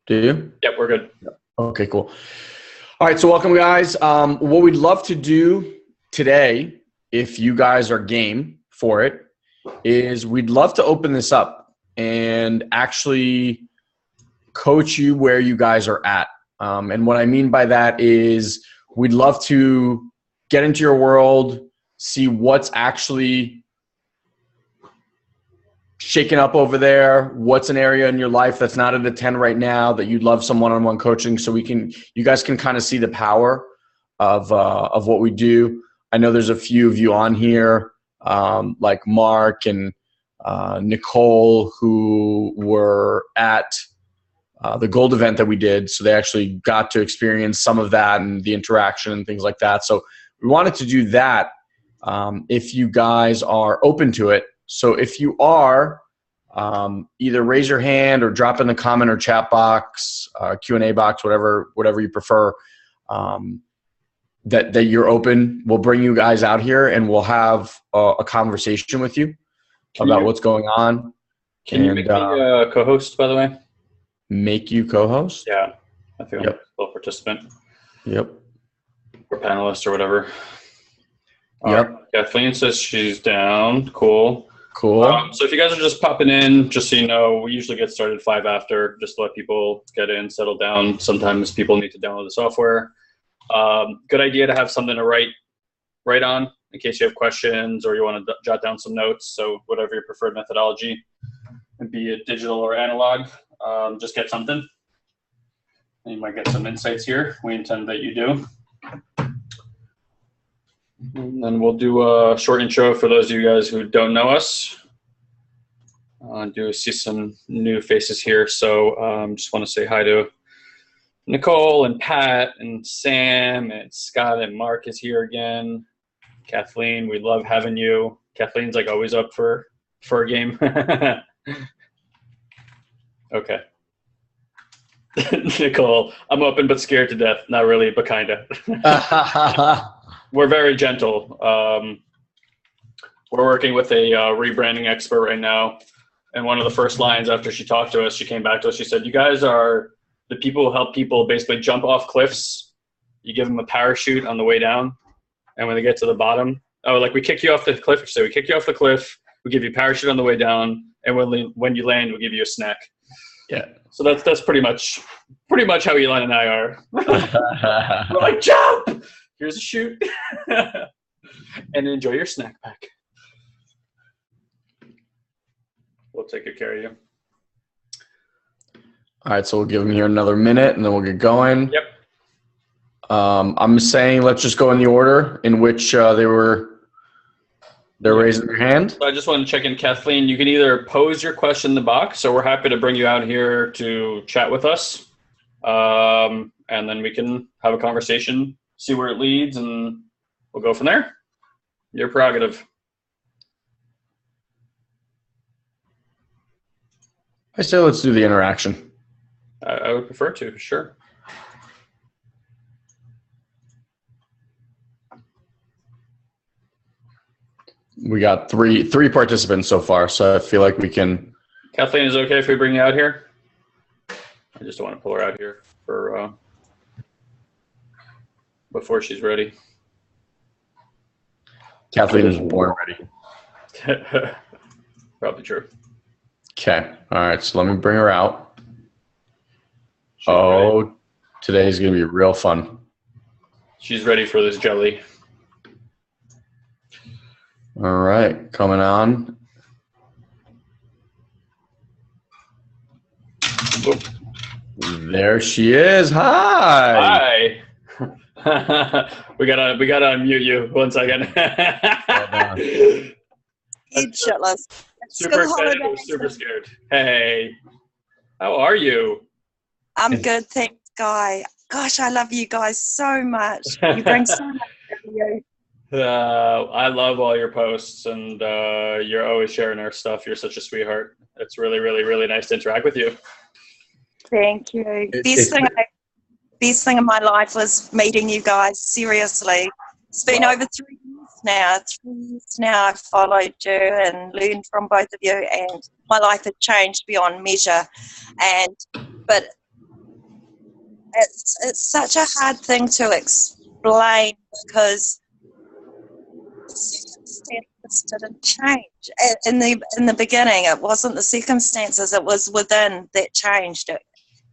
Do you? Yep, we're good. Okay, cool. All right, so welcome, guys. What we'd love to do today, if you guys are game for it, is we'd love to open this up and actually coach you where you guys are at. And what I mean by that is we'd love to get into your world, see what's actually shaking up over there, what's an area in your life that's not at a 10 right now that you'd love some one-on-one coaching, so you guys can kind of see the power of what we do. I know there's a few of you on here, like Mark and Nicole, who were at the gold event that we did. So they actually got to experience some of that and the interaction and things like that. So we wanted to do that if you guys are open to it. So if you are, either raise your hand or drop in the comment or chat box, Q&A box, whatever you prefer, that you're open. We'll bring you guys out here and we'll have a conversation with you about what's going on. Can you make me a co-host, by the way? Make you co-host? Yeah, I think I'm a full participant. Yep. Or panelist or whatever. Yep. Kathleen says she's down. Cool. So if you guys are just popping in, just so you know, we usually get started 5 after, just to let people get in, settle down. Sometimes people need to download the software. Good idea to have something to write on in case you have questions or you want to jot down some notes. So whatever your preferred methodology, be it digital or analog, just get something. And you might get some insights here. We intend that you do. And then we'll do a short intro for those of you guys who don't know us. I do see some new faces here. So just want to say hi to Nicole and Pat and Sam and Scott and Mark is here again. Kathleen, we love having you. Kathleen's like always up for a game. Okay. Nicole, I'm open but scared to death. Not really, but kinda. We're very gentle. We're working with a rebranding expert right now. And one of the first lines after she talked to us, she came back to us, she said, you guys are the people who help people basically jump off cliffs. You give them a parachute on the way down. And when they get to the bottom, like we kick you off the cliff. So we kick you off the cliff. We give you a parachute on the way down. And when you land, we'll give you a snack. Yeah. So that's pretty much how Elon and I are. We're like, jump! Here's a chute. And enjoy your snack pack. We'll take good care of you. All right, so we'll give them here another minute and then we'll get going. Yep. I'm saying let's just go in the order in which they're raising their hand. So I just want to check in, Kathleen. You can either pose your question in the box, so we're happy to bring you out here to chat with us. And then we can have a conversation, see where it leads, and we'll go from there. Your prerogative. I say let's do the interaction. I would prefer to, sure. We got three participants so far, so I feel like we can. Kathleen, is it okay if we bring you out here? I just don't want to pull her out here for before she's ready. Kathleen was born ready. Probably true. Okay. All right. So let me bring her out. She's ready. Today's going to be real fun. She's ready for this jelly. All right. Coming on. Oop. There she is. Hi. Hi. we gotta unmute you. 1 second. Shitless. Super excited, super scared. Hey, how are you? I'm good, thanks, Guy. Gosh, I love you guys so much. You bring so much value. I love all your posts, and you're always sharing our stuff. You're such a sweetheart. It's really, really, really nice to interact with you. Thank you. Best thing in my life was meeting you guys. Seriously, it's been over 3 years now. 3 years now I've followed you and learned from both of you, and my life has changed beyond measure. But it's such a hard thing to explain because circumstances didn't change. In the beginning, it wasn't the circumstances; it was within that changed.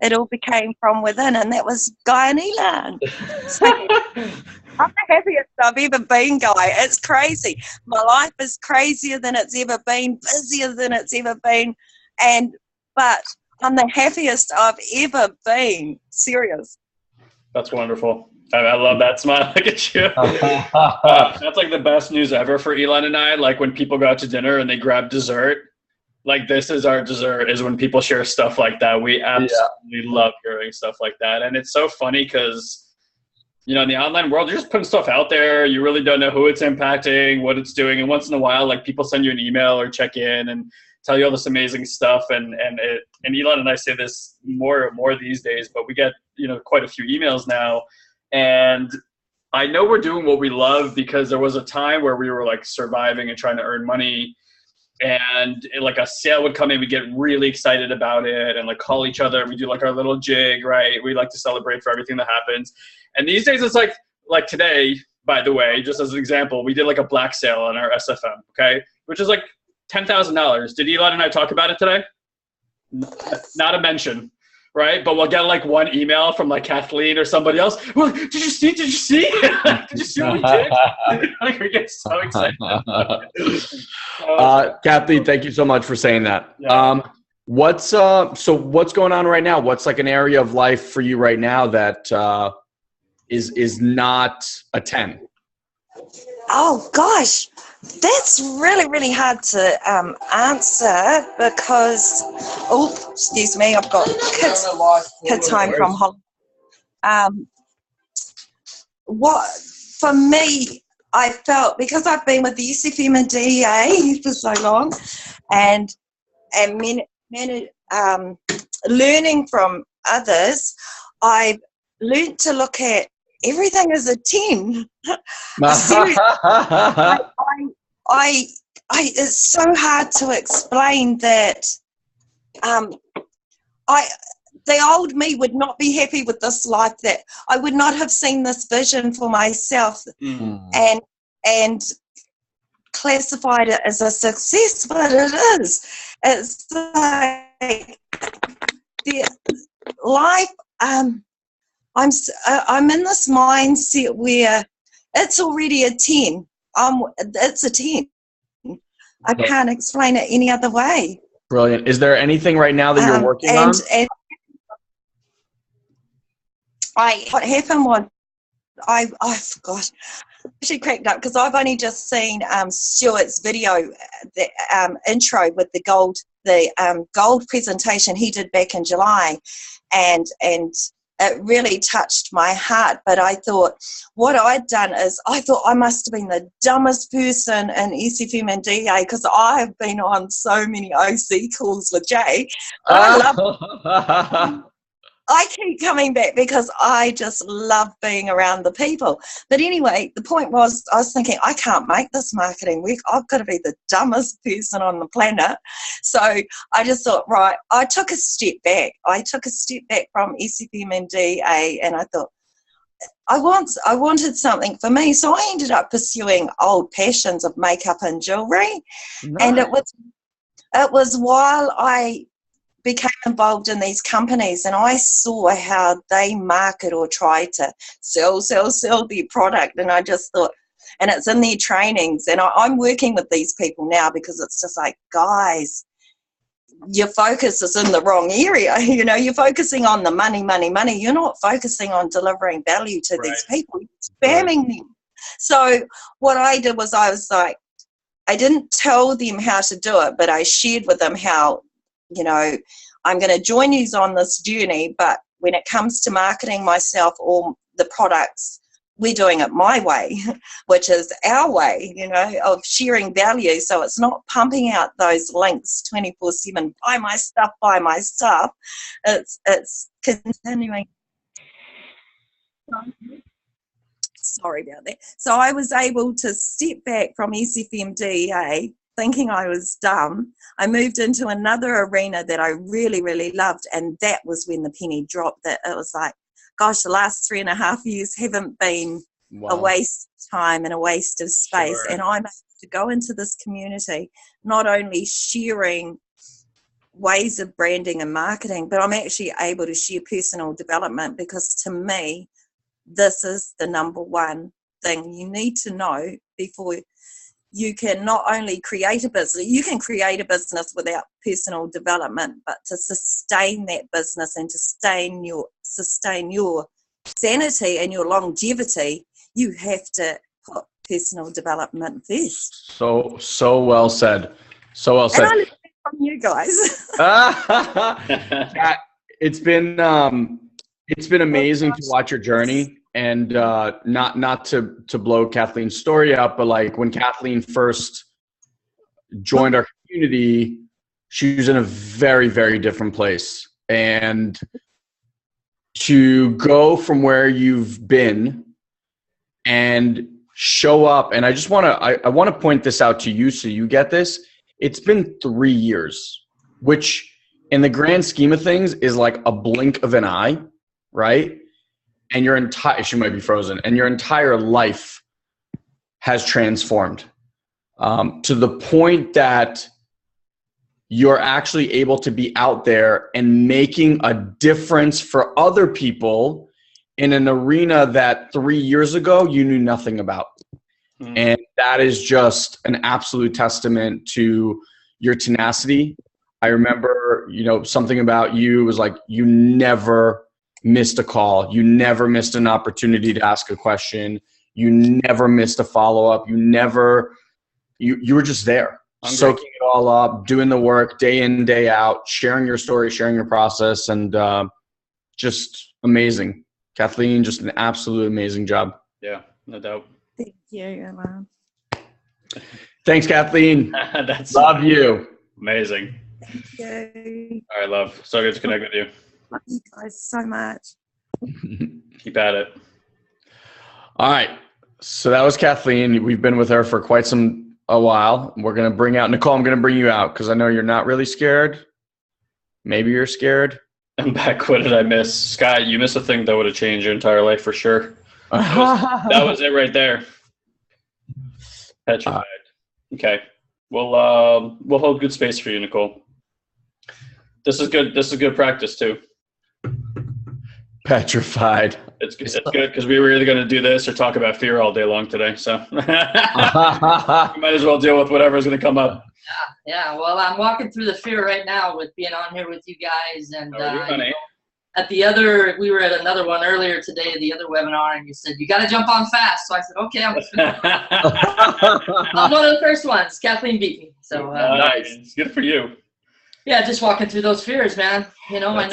It all became from within, and that was Guy and Elon. So I'm the happiest I've ever been, Guy. It's crazy. My life is crazier than it's ever been, busier than it's ever been, but I'm the happiest I've ever been. Serious. That's wonderful. I love that smile. Look at you. That's like the best news ever for Elon and I. Like when people go out to dinner and they grab dessert, like this is our dessert, is when people share stuff like that. We absolutely love hearing stuff like that. And it's so funny because, you know, in the online world, you're just putting stuff out there. You really don't know who it's impacting, what it's doing. And once in a while, like people send you an email or check in and tell you all this amazing stuff. And Elon and I say this more and more these days, but we get, you know, quite a few emails now. And I know we're doing what we love because there was a time where we were like surviving and trying to earn money. And like a sale would come in, we get really excited about it and like call each other. We do like our little jig, right? We like to celebrate for everything that happens. And these days it's like today, by the way, just as an example, we did like a black sale on our SFM, okay? Which is like $10,000. Did Elon and I talk about it today? Not a mention, right? But we'll get like one email from like Kathleen or somebody else. Well, did you see? Did you see? Did you see what we did? Like we get so excited. Kathleen, thank you so much for saying that. Yeah. What's going on right now? What's like an area of life for you right now that is not a 10? Oh gosh, that's really, really hard to answer because, excuse me, I've got kids home from home. What for me, I felt because I've been with the SFM and DEA for so long, and learning from others, I've learned to look at everything as a 10. It's so hard to explain that the old me would not be happy with this life, that I would not have seen this vision for myself and classified it as a success, but it is. It's like the life. I'm in this mindset where it's already a 10. It's a 10. I can't explain it any other way. Brilliant. Is there anything right now that you're working on? And what happened was I forgot. She cracked up because I've only just seen Stuart's video, the intro with the gold presentation he did back in July, and it really touched my heart. But I thought what I'd done is I thought I must have been the dumbest person in SFM and DA because I've been on so many OC calls with Jay. I keep coming back because I just love being around the people. But anyway, the point was I was thinking, I can't make this marketing work. I've got to be the dumbest person on the planet. So I just thought, right, I took a step back. I took a step back from SFM and DA and I thought, I wanted something for me. So I ended up pursuing old passions of makeup and jewellery. Nice. And it was while I became involved in these companies and I saw how they market or try to sell their product, and I just thought, and it's in their trainings, and I'm working with these people now because it's just like, guys, your focus is in the wrong area. You know, you're focusing on the money. You're not focusing on delivering value to these people. You're spamming them. So what I did was I was like, I didn't tell them how to do it, but I shared with them how, you know, I'm going to join you on this journey, but when it comes to marketing myself or the products, we're doing it my way, which is our way, you know, of sharing value. So it's not pumping out those links 24/7, buy my stuff. It's continuing. Sorry about that. So I was able to step back from SFMDEA thinking I was dumb. I moved into another arena that I really, really loved, and that was when the penny dropped. That it was like, gosh, the last 3.5 years haven't been a waste of time and a waste of space. Sure. And I'm able to go into this community, not only sharing ways of branding and marketing, but I'm actually able to share personal development, because to me, this is the number one thing you need to know before you can not only create a business. You can create a business without personal development, but to sustain that business and to sustain your sanity and your longevity, you have to put personal development first. So well said. So well said. And I learned that from you guys. It's been amazing to watch your journey, and not to blow Kathleen's story up, but like when Kathleen first joined our community, she was in a very, very different place, and to go from where you've been and show up. And I just want to point this out to you so you get this. It's been 3 years, which in the grand scheme of things is like a blink of an eye, right? And she might be frozen, and your entire life has transformed to the point that you're actually able to be out there and making a difference for other people in an arena that 3 years ago you knew nothing about. Mm-hmm. And that is just an absolute testament to your tenacity. I remember, something about you was like, you never missed a call. You never missed an opportunity to ask a question. You never missed a follow-up. You were just there, soaking it all up, doing the work day in, day out, sharing your story, sharing your process, and just amazing. Kathleen, just an absolute amazing job. Yeah, no doubt. Thank you, Alan. Thanks, Kathleen. Love you. Amazing. Thank you. All right, love. So good to connect with you. Love you guys so much. Keep at it. All right. So that was Kathleen. We've been with her for quite a while. We're going to bring out Nicole. I'm going to bring you out because I know you're not really scared. Maybe you're scared. I'm back. What did I miss? Sky, you missed a thing that would have changed your entire life for sure. That was it right there. Petrified. Okay. We'll hold good space for you, Nicole. This is good. This is good practice too. Petrified. It's good because we were either going to do this or talk about fear all day long today. So you might as well deal with whatever's going to come up. Yeah. Well, I'm walking through the fear right now with being on here with you guys. And we were at another one earlier today, the other webinar, and you said, you got to jump on fast. So I said, okay, I'm one of the first ones. Kathleen beat me. So nice. Good for you. Yeah, just walking through those fears, man. I know I'm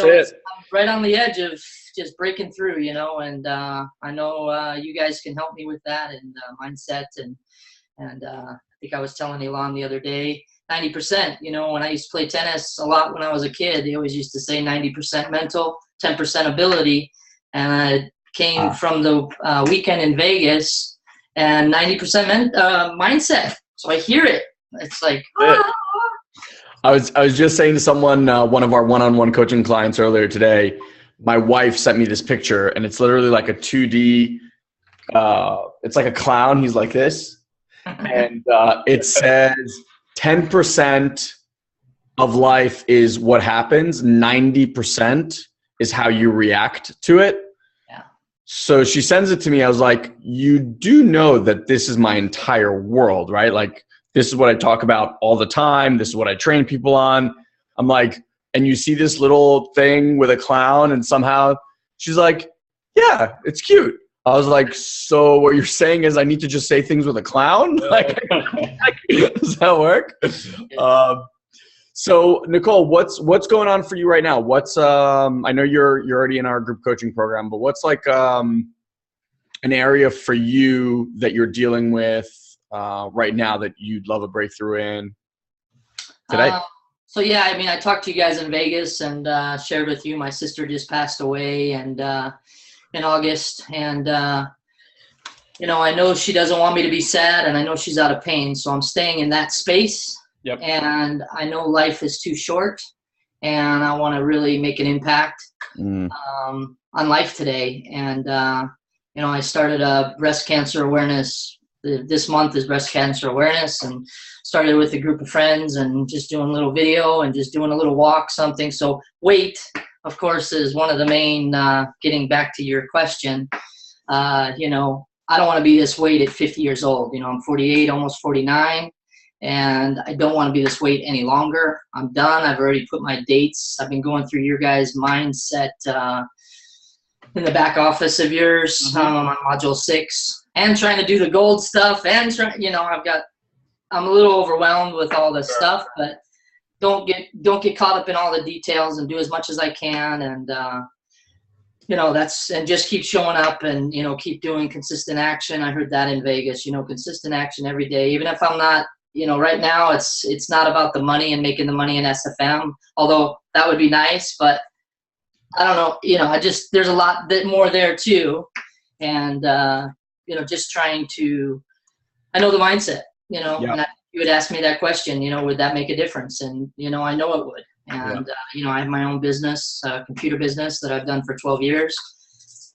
right on the edge of just breaking through, and I know you guys can help me with that and mindset. And I think I was telling Elon the other day, 90%, when I used to play tennis a lot when I was a kid, they always used to say 90% mental, 10% ability. And I came from the weekend in Vegas and 90% mindset. So I hear it. It's like, I was just saying to someone, one of our one-on-one coaching clients earlier today, my wife sent me this picture, and it's literally like a 2D, it's like a clown. He's like this. And it says 10% of life is what happens. 90% is how you react to it. Yeah. So she sends it to me. I was like, you do know that this is my entire world, right? Like, this is what I talk about all the time. This is what I train people on. I'm like, and you see this little thing with a clown, and somehow she's like, yeah, it's cute. I was like, so what you're saying is I need to just say things with a clown? Like, does that work? So Nicole, what's going on for you right now? What's I know you're already in our group coaching program, but what's like an area for you that you're dealing with right now that you'd love a breakthrough in today? So yeah, I mean, I talked to you guys in Vegas and shared with you my sister just passed away and in August, and I know she doesn't want me to be sad, and I know she's out of pain, so I'm staying in that space. Yep. And I know life is too short, and I want to really make an impact on life today. And you know, I started a breast cancer awareness. This month is breast cancer awareness, and started with a group of friends and just doing a little video and just doing a little walk, something. So weight, of course, is one of the main, getting back to your question. You know, I don't want to be this weight at 50 years old. You know, I'm 48, almost 49, and I don't want to be this weight any longer. I'm done. I've already put my dates. I've been going through your guys' mindset in the back office of yours. I'm on module 6 and trying to do the gold stuff, and you know, I'm a little overwhelmed with all this stuff, but don't get caught up in all the details and do as much as I can. And you know, and just keep showing up and, you know, keep doing consistent action. I heard that in Vegas, you know, consistent action every day, even if I'm not, you know, right now it's not about the money and making the money in SFM, although that would be nice, but I don't know, you know, there's a lot more there too. And, you know, just trying to, I know the mindset, you know, and you would ask me that question, you know, would that make a difference? And, you know, I know it would. And, you know, I have my own business, computer business that I've done for 12 years,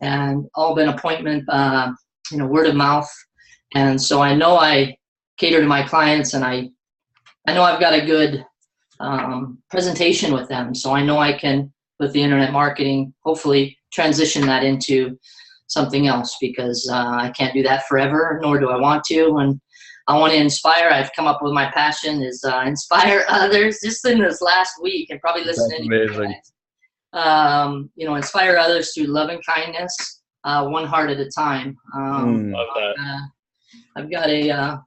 and all been appointment, you know, word of mouth. And so I know I cater to my clients, and I know I've got a good presentation with them. So I know I can, with the internet marketing, hopefully transition that into something else, because I can't do that forever, nor do I want to. And I want to inspire. I've come up with my passion is inspire others. Just in this last week, and probably listening to you guys, you know, inspire others through love and kindness, one heart at a time. Love that. I've got a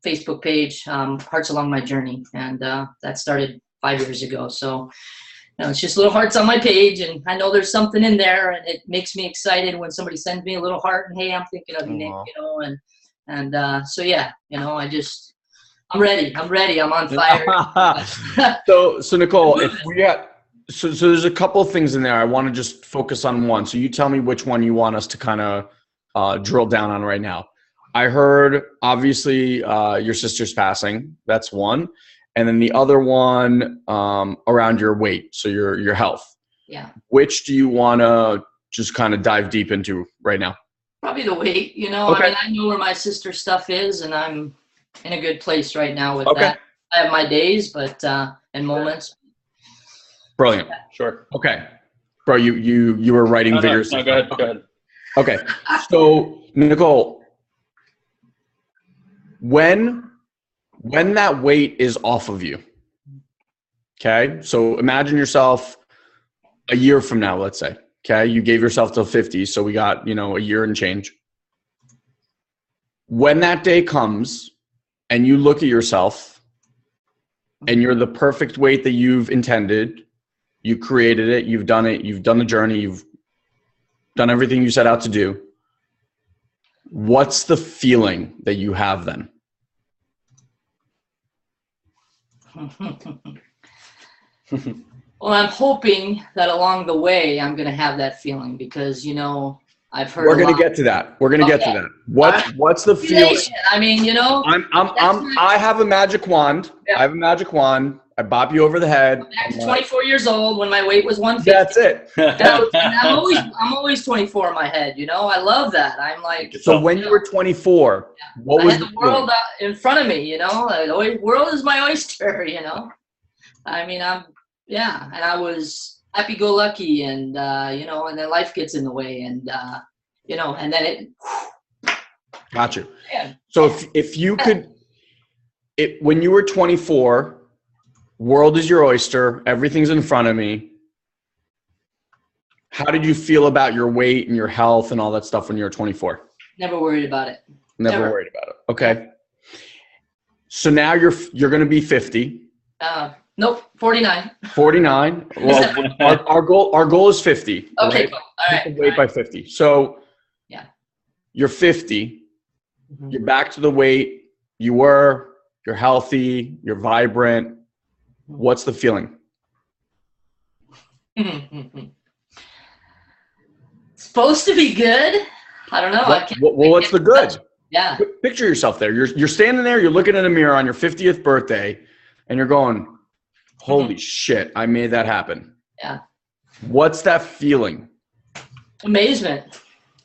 Facebook page, Hearts Along My Journey, and that started 5 years ago. So, you know, it's just little hearts on my page, and I know there's something in there, and it makes me excited when somebody sends me a little heart and, hey, I'm thinking of you, Nick, you know, and so yeah, you know, I'm ready, I'm on fire. so Nicole, if we got, so there's a couple of things in there. I want to just focus on one. So you tell me which one you want us to kind of drill down on right now. I heard, obviously, your sister's passing. That's one. And then the other one around your weight, so your health. Yeah. Which do you want to just kind of dive deep into right now? Probably the weight, you know. Okay. I mean, I know where my sister's stuff is, and I'm in a good place right now with that. I have my days, but and moments. Brilliant. Sure. Okay. Bro, you were writing videos. No, go ahead. Okay. So, Nicole, when that weight is off of you, okay? So imagine yourself a year from now, let's say, okay? You gave yourself till 50, so we got, you know, a year and change. When that day comes and you look at yourself and you're the perfect weight that you've intended, you created it, you've done the journey, you've done everything you set out to do, what's the feeling that you have then? Well, I'm hoping that along the way I'm going to have that feeling, because, you know, I've heard. We're going to get to that. We're going to get to that. What's the feeling? I mean, you know, I have a magic wand. Yeah. I have a magic wand. I bop you over the head. I'm 24 years old when my weight was 150. That's it. I'm always 24 in my head. You know, I love that. I'm like. So when you were 24, what was the world in front of me? You know, the world is my oyster. You know, I mean, and I was happy-go-lucky, and you know, and then life gets in the way, and you know, and then it. Got you. Yeah. So if you could, when you were 24. World is your oyster. Everything's in front of me. How did you feel about your weight and your health and all that stuff when you were 24? Never worried about it. Never worried about it. Okay. So now you're going to be 50. Nope, 49. 49. Well, our goal is 50. Okay, right? cool. All right. Weight by 50. So yeah, you're 50. Mm-hmm. You're back to the weight you were. You're healthy. You're vibrant. What's the feeling? It's supposed to be good. I don't know. What's the good? Yeah. Picture yourself there. You're standing there. You're looking in a mirror on your 50th birthday, and you're going, Holy shit, I made that happen. Yeah. What's that feeling? Amazement.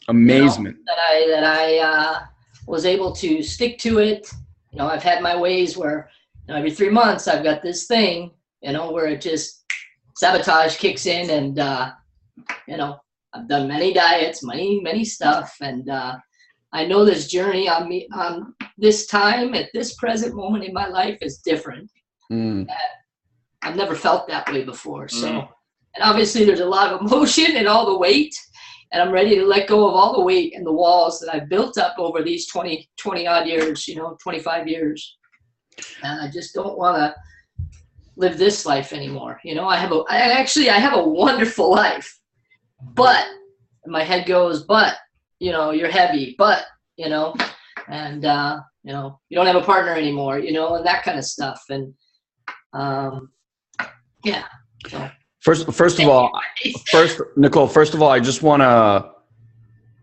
Amazement. That I was able to stick to it. I've had my ways where every 3 months I've got this thing, where it just sabotage kicks in, and I've done many diets, many stuff, and I know this journey on this time at this present moment in my life is different. I've never felt that way before. So, and obviously there's a lot of emotion and all the weight, and I'm ready to let go of all the weight and the walls that I've built up over these 20 odd years, 25 years. And I just don't want to live this life anymore. I have a wonderful life, but my head goes, but, you're heavy, but, and, you don't have a partner anymore, and that kind of stuff. And, yeah. So. First of all, Nicole, I just want to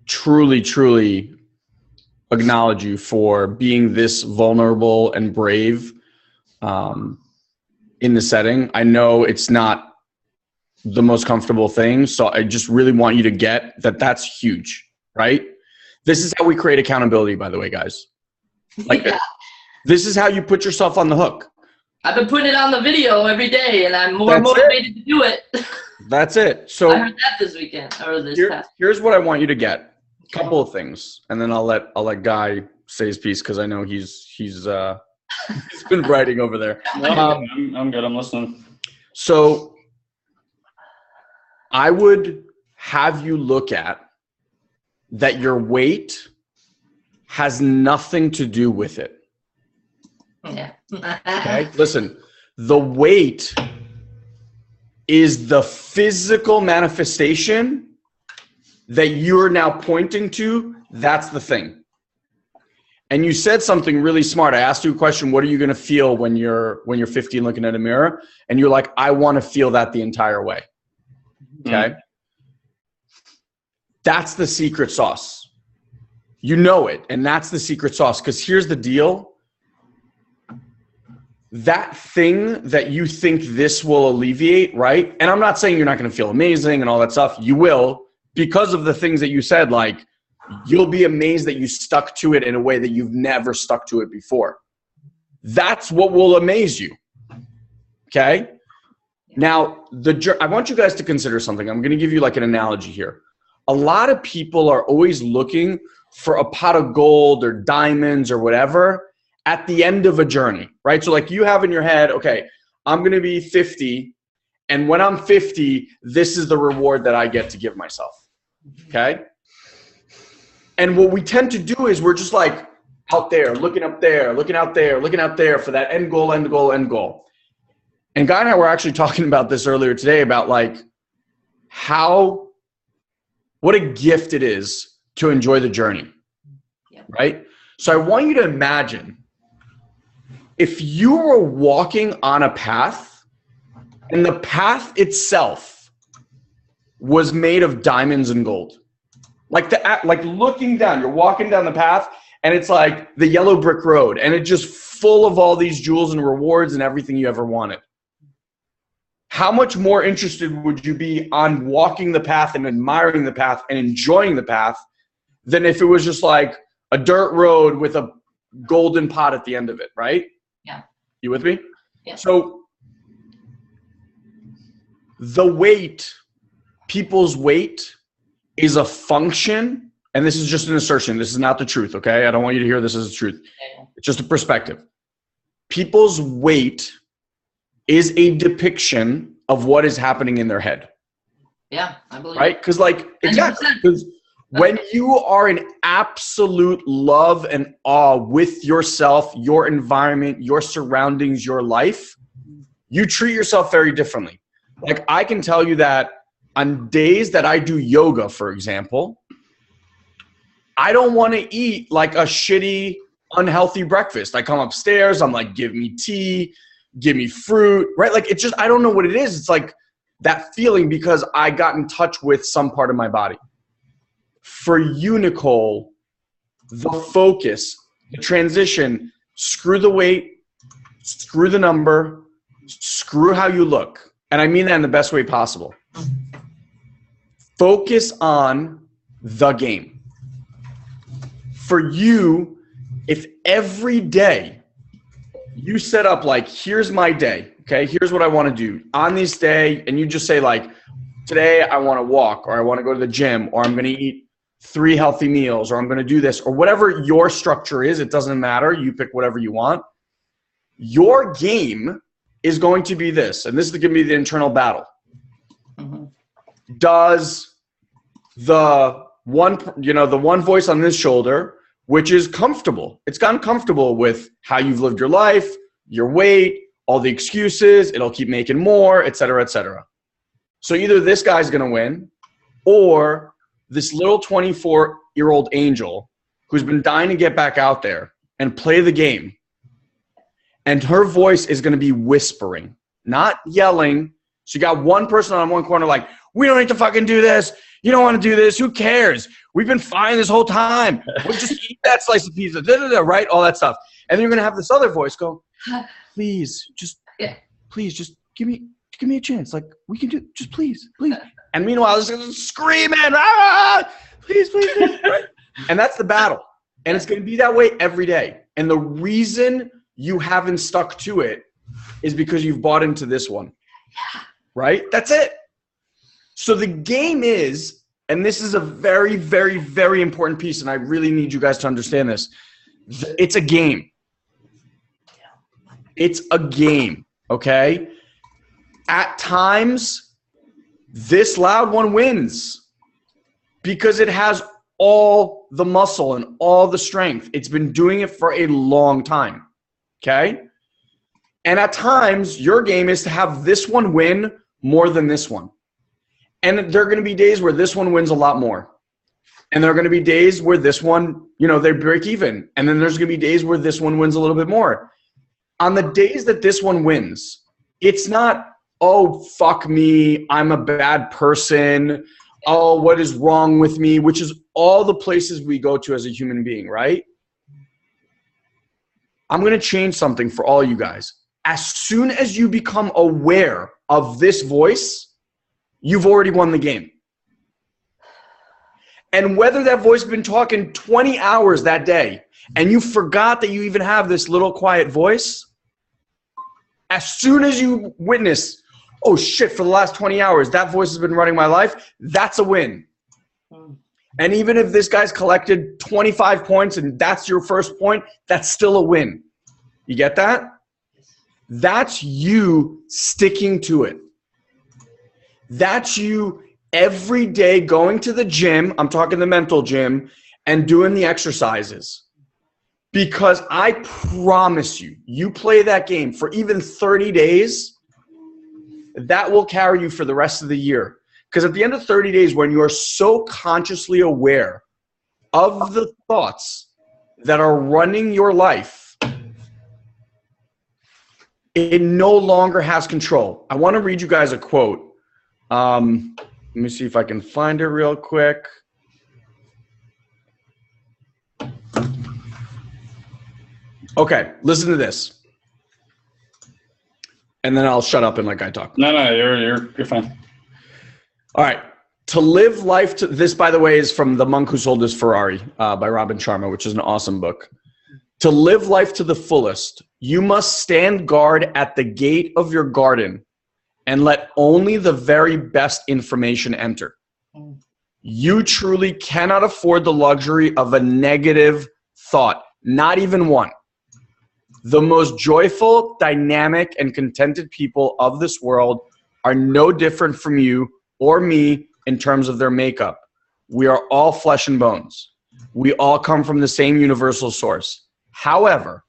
truly acknowledge you for being this vulnerable and brave in the setting. I know it's not the most comfortable thing, so I just really want you to get that that's huge, right? This is how we create accountability, by the way, guys. This is how you put yourself on the hook. I've been putting it on the video every day, and I'm more motivated to do it. That's it. So I heard that this weekend or this past. Here's what I want you to get. A couple of things, and then I'll let Guy say his piece because I know he's been writing over there. No, I'm good. I'm listening. So I would have you look at that your weight has nothing to do with it. Yeah. Okay. Listen, the weight is the physical manifestation that you're now pointing to. That's the thing. And you said something really smart. I asked you a question. What are you going to feel when you're 50 and looking at a mirror? And you're like, I want to feel that the entire way. Okay. That's the secret sauce. You know it. And that's the secret sauce. Because here's the deal. That thing that you think this will alleviate, right? And I'm not saying you're not going to feel amazing and all that stuff. You will, because of the things that you said, like you'll be amazed that you stuck to it in a way that you've never stuck to it before. That's what will amaze you. Okay. Now, I want you guys to consider something. I'm going to give you like an analogy here. A lot of people are always looking for a pot of gold or diamonds or whatever at the end of a journey, right? So like you have in your head, okay, I'm going to be 50. And when I'm 50, this is the reward that I get to give myself. Okay. And what we tend to do is we're just like out there, looking up there, looking out there, looking out there for that end goal. And Guy and I were actually talking about this earlier today about like what a gift it is to enjoy the journey, right? So I want you to imagine if you were walking on a path and the path itself was made of diamonds and gold, like looking down, you're walking down the path and it's like the yellow brick road and it's just full of all these jewels and rewards and everything you ever wanted. How much more interested would you be on walking the path and admiring the path and enjoying the path than if it was just like a dirt road with a golden pot at the end of it, right? Yeah. You with me? Yeah. So the weight, people's weight is a function, and this is just an assertion. This is not the truth, okay? I don't want you to hear this as the truth. It's just a perspective. People's weight is a depiction of what is happening in their head. Yeah, I believe. Right? Because exactly. Because when you are in absolute love and awe with yourself, your environment, your surroundings, your life, you treat yourself very differently. Like I can tell you that on days that I do yoga, for example, I don't want to eat like a shitty, unhealthy breakfast. I come upstairs, I'm like, give me tea, give me fruit, right? Like it's just, I don't know what it is. It's like that feeling because I got in touch with some part of my body. For you, Nicole, the focus, the transition, screw the weight, screw the number, Screw how you look. And I mean that in the best way possible. Focus on the game. For you, if every day you set up like, here's my day, okay? Here's what I want to do on this day. And you just say like, today I want to walk, or I want to go to the gym, or I'm going to eat 3 healthy meals, or I'm going to do this, or whatever your structure is. It doesn't matter. You pick whatever you want. Your game is going to be this, and this is going to be the internal battle. Does the one voice on this shoulder, which is comfortable, it's gotten comfortable with how you've lived your life, your weight, all the excuses, it'll keep making more, et cetera, et cetera. So either this guy's going to win, or this little 24-year-old angel who's been dying to get back out there and play the game. And her voice is going to be whispering, not yelling. So you got one person on one corner like, we don't need to fucking do this. You don't want to do this. Who cares? We've been fine this whole time. We'll just eat that slice of pizza, right? All that stuff. And then you're going to have this other voice go, please, just give me a chance. Like, we can do, just please. And meanwhile, this is screaming, please. Right? And that's the battle. And it's going to be that way every day. And the reason you haven't stuck to it is because you've bought into this one, right? That's it. So the game is, and this is a very, very, very important piece, and I really need you guys to understand this. It's a game. It's a game, okay? At times, this loud one wins because it has all the muscle and all the strength. It's been doing it for a long time. Okay? And at times, your game is to have this one win more than this one. And there are going to be days where this one wins a lot more. And there are going to be days where this one, they break even. And then there's going to be days where this one wins a little bit more. On the days that this one wins, it's not, oh, fuck me, I'm a bad person. Oh, what is wrong with me? Which is all the places we go to as a human being, right? I'm going to change something for all you guys. As soon as you become aware of this voice, you've already won the game. And whether that voice has been talking 20 hours that day and you forgot that you even have this little quiet voice, as soon as you witness, oh shit, for the last 20 hours, that voice has been running my life, that's a win. And even if this guy's collected 25 points and that's your first point, that's still a win. You get that? That's you sticking to it. That's you every day going to the gym, I'm talking the mental gym, and doing the exercises. Because I promise you, you play that game for even 30 days, that will carry you for the rest of the year. Because at the end of 30 days, when you are so consciously aware of the thoughts that are running your life, it no longer has control. I want to read you guys a quote. Let me see if I can find it real quick. Okay, listen to this. And then I'll shut up and let Guy talk. No, you're fine. All right. To live life to this, by the way, is from The Monk Who Sold His Ferrari by Robin Sharma, which is an awesome book. To live life to the fullest, you must stand guard at the gate of your garden and let only the very best information enter. You truly cannot afford the luxury of a negative thought, not even one. The most joyful, dynamic, and contented people of this world are no different from you or me in terms of their makeup. We are all flesh and bones. We all come from the same universal source. However,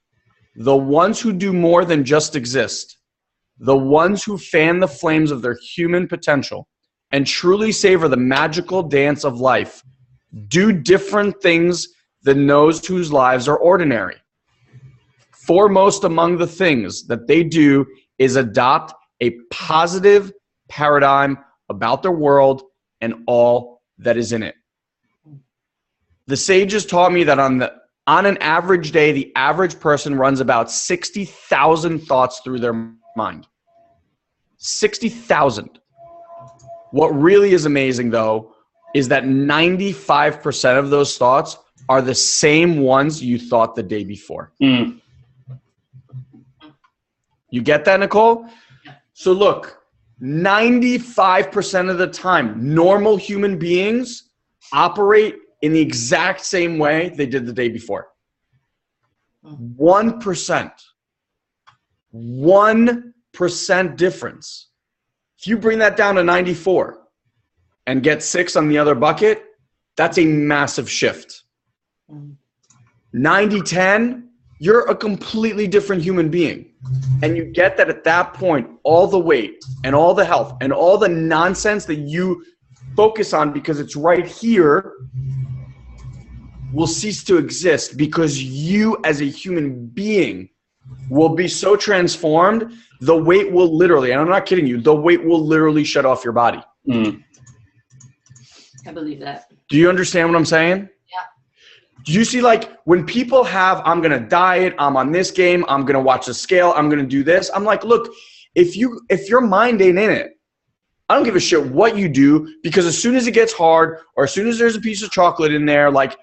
the ones who do more than just exist, the ones who fan the flames of their human potential and truly savor the magical dance of life, do different things than those whose lives are ordinary. Foremost among the things that they do is adopt a positive paradigm about their world and all that is in it. The sages taught me that on an average day, the average person runs about 60,000 thoughts through their mind. 60,000. What really is amazing, though, is that 95% of those thoughts are the same ones you thought the day before. Mm. You get that, Nicole? So look, 95% of the time, normal human beings operate in the exact same way they did the day before. 1%. 1% difference. If you bring that down to 94 and get 6 on the other bucket, that's a massive shift. 90-10, you're a completely different human being. And you get that at that point, all the weight and all the health and all the nonsense that you focus on because it's right here will cease to exist, because you as a human being will be so transformed. The weight will literally, and I'm not kidding you, the weight will literally shut off your body. Mm. I believe that. Do you understand what I'm saying? Yeah. Do you see, like, when people have, I'm going to diet, I'm on this game, I'm going to watch the scale, I'm going to do this. I'm like, look, if your mind ain't in it, I don't give a shit what you do, because as soon as it gets hard or as soon as there's a piece of chocolate in there, like,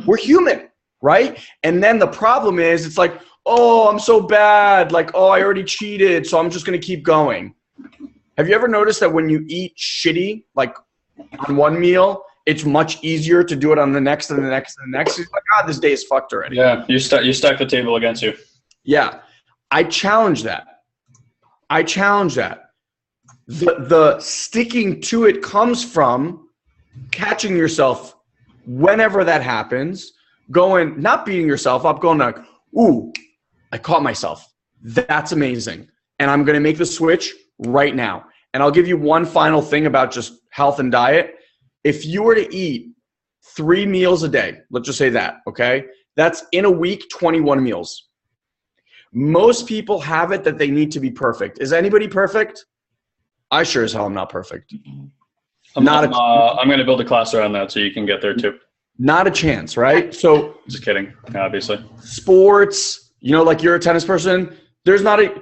we're human, right? And then the problem is, it's like, oh, I'm so bad. Like, oh, I already cheated, so I'm just going to keep going. Have you ever noticed that when you eat shitty, like on one meal, it's much easier to do it on the next and the next and the next? It's like, God, this day is fucked already. Yeah, you stack the table against you. Yeah. I challenge that. The sticking to it comes from catching yourself whenever that happens, going, not beating yourself up, going like, ooh, I caught myself. That's amazing. And I'm going to make the switch right now. And I'll give you one final thing about just health and diet. If you were to eat 3 meals a day, let's just say that, okay? That's in a week, 21 meals. Most people have it that they need to be perfect. Is anybody perfect? I sure as hell am not perfect. I'm going to build a class around that so you can get there too. Not a chance, right? So just kidding, obviously. Sports, like you're a tennis person. There's not a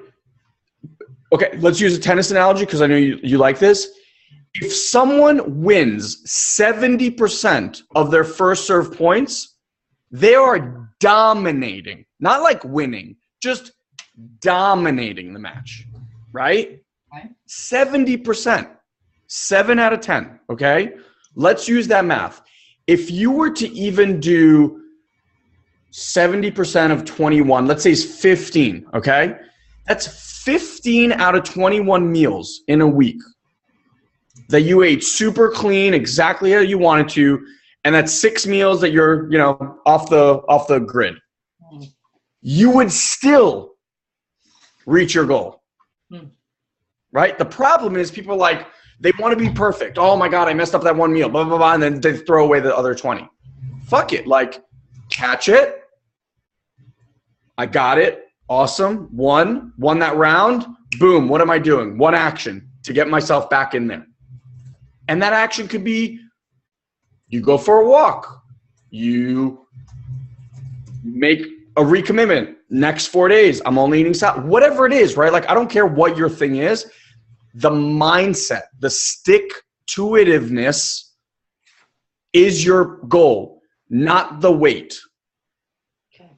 – okay, let's use a tennis analogy because I know you like this. If someone wins 70% of their first serve points, they are dominating. Not like winning, just dominating the match, right? 70%. 7 out of 10, okay? Let's use that math. If you were to even do 70% of 21, let's say it's 15, okay? That's 15 out of 21 meals in a week that you ate super clean, exactly how you wanted to, and that's 6 meals that you're, off the grid. You would still reach your goal, right? The problem is people are like, they want to be perfect. Oh my God, I messed up that one meal, blah, blah, blah, and then they throw away the other 20. Fuck it. Like, catch it. I got it. Awesome. Won that round. Boom. What am I doing? One action to get myself back in there. And that action could be you go for a walk. You make a recommitment. Next 4 days, I'm only eating salad. Whatever it is, right? Like, I don't care what your thing is. The mindset, the stick-to-itiveness is your goal, not the weight. Okay.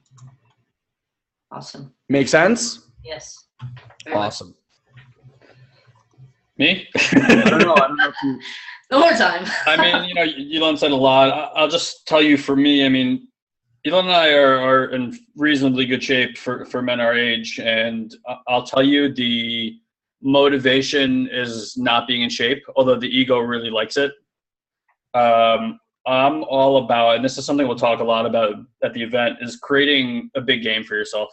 Awesome. Make sense? Yes. Awesome. Me? I don't know if you... No more time. I mean, Elon said a lot. I'll just tell you, for me, I mean, Elon and I are in reasonably good shape for men our age. And I'll tell you, the motivation is not being in shape, although the ego really likes it. I'm all about, and this is something we'll talk a lot about at the event, is creating a big game for yourself.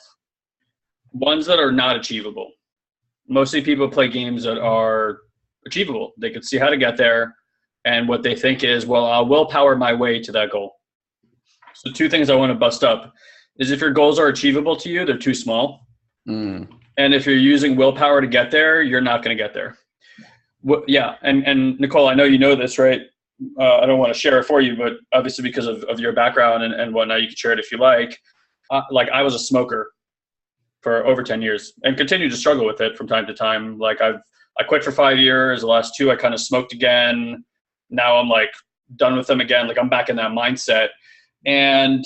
Ones that are not achievable. Mostly people play games that are achievable. They can see how to get there, and what they think is, well, I'll willpower my way to that goal. So 2 things I want to bust up is, if your goals are achievable to you, they're too small. And if you're using willpower to get there, you're not going to get there. Yeah. And Nicole, I know you know this, right? I don't want to share it for you, but obviously because of your background and whatnot, you can share it if you like. Like, I was a smoker for over 10 years and continue to struggle with it from time to time. Like I quit for 5 years. The last 2, I kind of smoked again. Now I'm like done with them again. Like I'm back in that mindset. And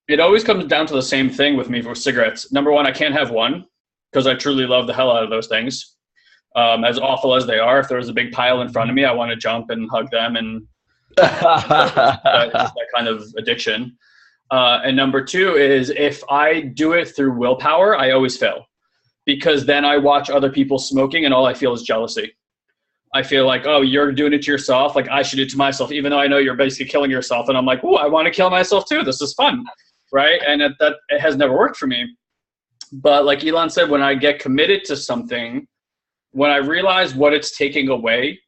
it always comes down to the same thing with me for cigarettes. Number one, I can't have one because I truly love the hell out of those things. As awful as they are, if there was a big pile in front of me, I want to jump and hug them, and that kind of addiction. And number 2 is if I do it through willpower, I always fail, because then I watch other people smoking and all I feel is jealousy. I feel like, oh, you're doing it to yourself. Like I should do it to myself, even though I know you're basically killing yourself. And I'm like, oh, I want to kill myself too. This is fun. Right. And it has never worked for me. But like Elon said, when I get committed to something, when I realize what it's taking away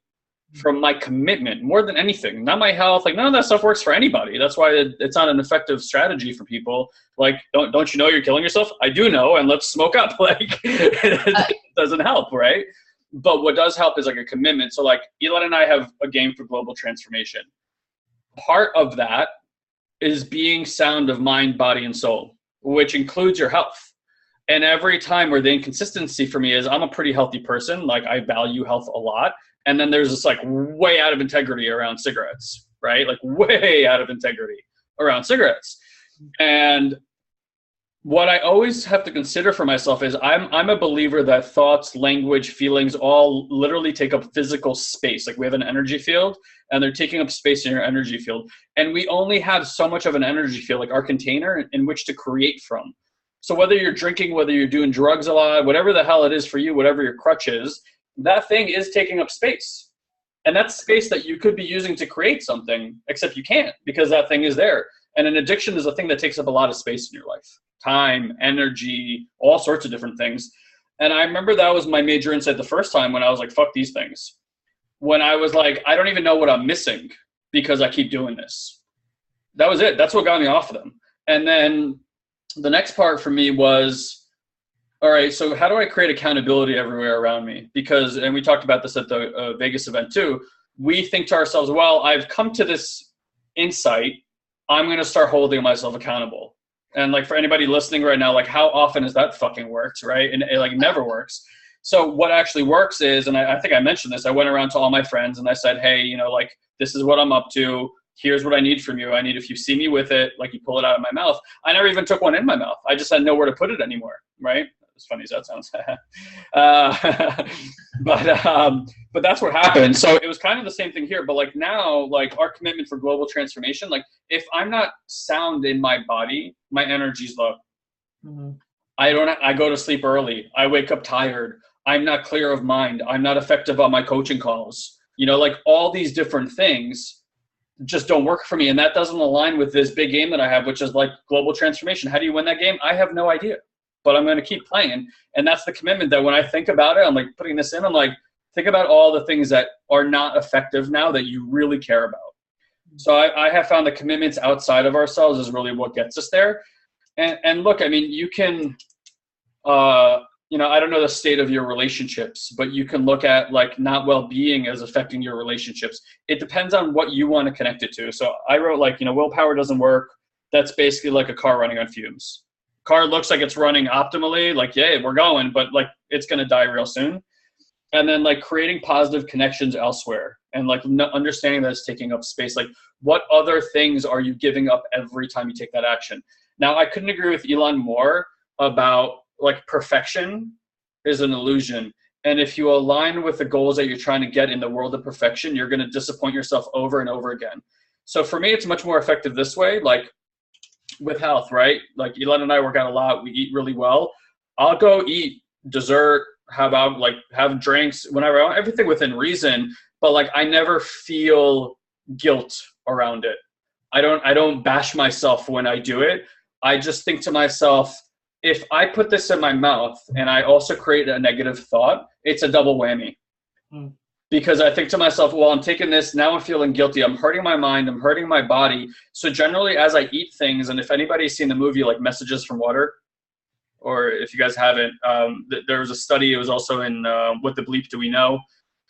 from my commitment, more than anything, not my health, like none of that stuff works for anybody. That's why it's not an effective strategy for people. Like, don't you know you're killing yourself? I do know, and let's smoke up. Like, it doesn't help, right? But what does help is like a commitment. So like Elon and I have a game for global transformation. Part of that is being sound of mind, body, and soul, which includes your health. And every time where the inconsistency for me is I'm a pretty healthy person. Like I value health a lot. And then there's this like way out of integrity around cigarettes, right? Like way out of integrity around cigarettes. And what I always have to consider for myself is I'm a believer that thoughts, language, feelings all literally take up physical space. Like we have an energy field and they're taking up space in your energy field. And we only have so much of an energy field, like our container in which to create from. So whether you're drinking, whether you're doing drugs a lot, whatever the hell it is for you, whatever your crutch is, that thing is taking up space. And that's space that you could be using to create something, except you can't because that thing is there. And an addiction is a thing that takes up a lot of space in your life. Time, energy, all sorts of different things. And I remember that was my major insight the first time when I was like, fuck these things. When I was like, I don't even know what I'm missing because I keep doing this. That was it. That's what got me off of them. And then the next part for me was, all right, so how do I create accountability everywhere around me? Because, and we talked about this at the Vegas event too, we think to ourselves, well, I've come to this insight, I'm going to start holding myself accountable. And like for anybody listening right now, like how often has that fucking worked, right? And it like never works. So what actually works is, and I think I mentioned this, I went around to all my friends and I said, hey, you know, like this is what I'm up to. Here's what I need from you. I need if you see me with it, like you pull it out of my mouth. I never even took one in my mouth. I just had nowhere to put it anymore, right? As funny as that sounds. But that's what happened. So it was kind of the same thing here. But like now, like our commitment for global transformation, like if I'm not sound in my body, my energy's low. Mm-hmm. I go to sleep early. I wake up tired. I'm not clear of mind. I'm not effective on my coaching calls. You know, like all these different things just don't work for me. And that doesn't align with this big game that I have, which is like global transformation. How do you win that game? I have no idea, but I'm going to keep playing. And that's the commitment that when I think about it, I'm like putting this in, I'm like, think about all the things that are not effective now that you really care about. So I have found the commitments outside of ourselves is really what gets us there. And look, I mean, you can, you know, I don't know the state of your relationships, but you can look at like not well-being as affecting your relationships. It depends on what you want to connect it to. So I wrote like, you know, willpower doesn't work. That's basically like a car running on fumes. Car looks like it's running optimally, like, yeah, we're going, but like it's going to die real soon. And then like creating positive connections elsewhere and like understanding that it's taking up space. Like what other things are you giving up every time you take that action? Now, I couldn't agree with Elon more about like perfection is an illusion. And if you align with the goals that you're trying to get in the world of perfection, you're going to disappoint yourself over and over again. So for me, it's much more effective this way, like with health, right? Like Elon and I work out a lot. We eat really well. I'll go eat dessert, have drinks whenever I want, everything within reason. But like, I never feel guilt around it. I don't bash myself when I do it. I just think to myself, if I put this in my mouth and I also create a negative thought, it's a double whammy. Because I think to myself, well, I'm taking this, now I'm feeling guilty. I'm hurting my mind, I'm hurting my body. So generally as I eat things, and if anybody's seen the movie like Messages from Water, or if you guys haven't, there was a study, it was also in What the Bleep Do We Know,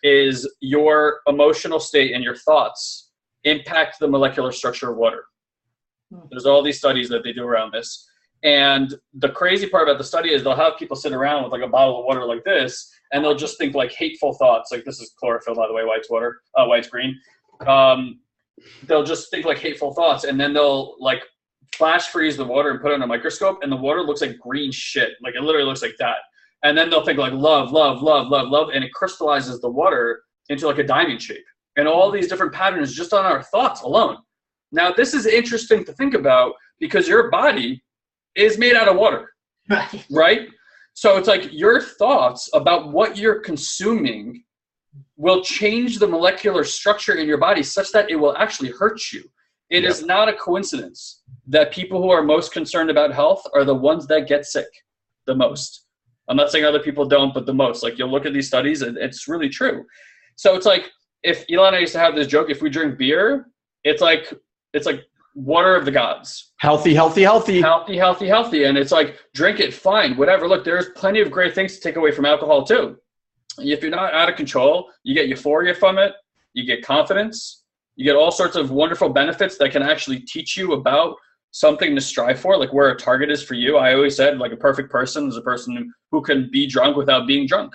is your emotional state and your thoughts impact the molecular structure of water. There's all these studies that they do around this. And the crazy part about the study is they'll have people sit around with like a bottle of water like this, and they'll just think like hateful thoughts. Like, this is chlorophyll, by the way, white's water, white's green. They'll just think like hateful thoughts, and then they'll like flash freeze the water and put it on a microscope, and the water looks like green shit. Like, it literally looks like that. And then they'll think like love, love, love, love, love, and it crystallizes the water into like a diamond shape. And all these different patterns just on our thoughts alone. Now, this is interesting to think about because your body is made out of water, right? So it's like your thoughts about what you're consuming will change the molecular structure in your body such that it will actually hurt you. It is not a coincidence that people who are most concerned about health are the ones that get sick the most. I'm not saying other people don't, but the most. Like, you'll look at these studies, and it's really true. So it's like, if Elon and I used to have this joke, if we drink beer, it's like water of the gods. Healthy, healthy, healthy. Healthy, healthy, healthy. And it's like, drink it, fine, whatever. Look, there's plenty of great things to take away from alcohol too. If you're not out of control, you get euphoria from it, you get confidence, you get all sorts of wonderful benefits that can actually teach you about something to strive for, like where a target is for you. I always said, like, a perfect person is a person who can be drunk without being drunk.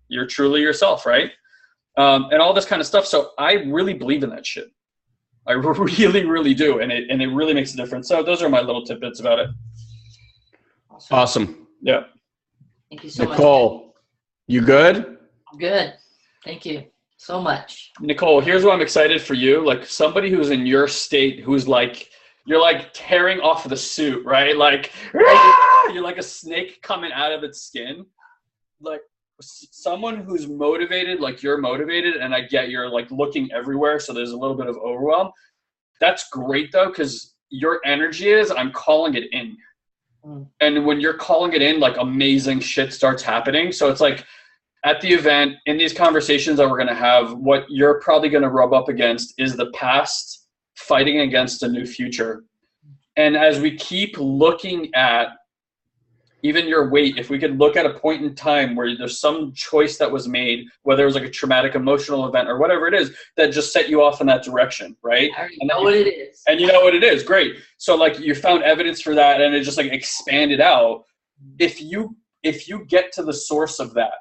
You're truly yourself, right? And all this kind of stuff. So I really believe in that shit. I really, really do. And it really makes a difference. So those are my little tidbits about it. Awesome. Yeah. Thank you so much. Nicole, you good? I'm good. Thank you so much. Nicole, here's what I'm excited for you. Like, somebody who's in your state, who's like, you're like tearing off the suit, right? Like, you're like a snake coming out of its skin. Like, someone who's motivated, like you're motivated, and I get you're like looking everywhere, so there's a little bit of overwhelm. That's great though, because your energy is, I'm calling it in. And when you're calling it in, like, amazing shit starts happening. So it's like, at the event, in these conversations that we're going to have, what you're probably going to rub up against is the past fighting against a new future. And as we keep looking at even your weight, if we could look at a point in time where there's some choice that was made, whether it was like a traumatic emotional event or whatever it is, that just set you off in that direction, right? I already know what it is. And you know what it is, great. So like, you found evidence for that, and it just like expanded out. If you get to the source of that,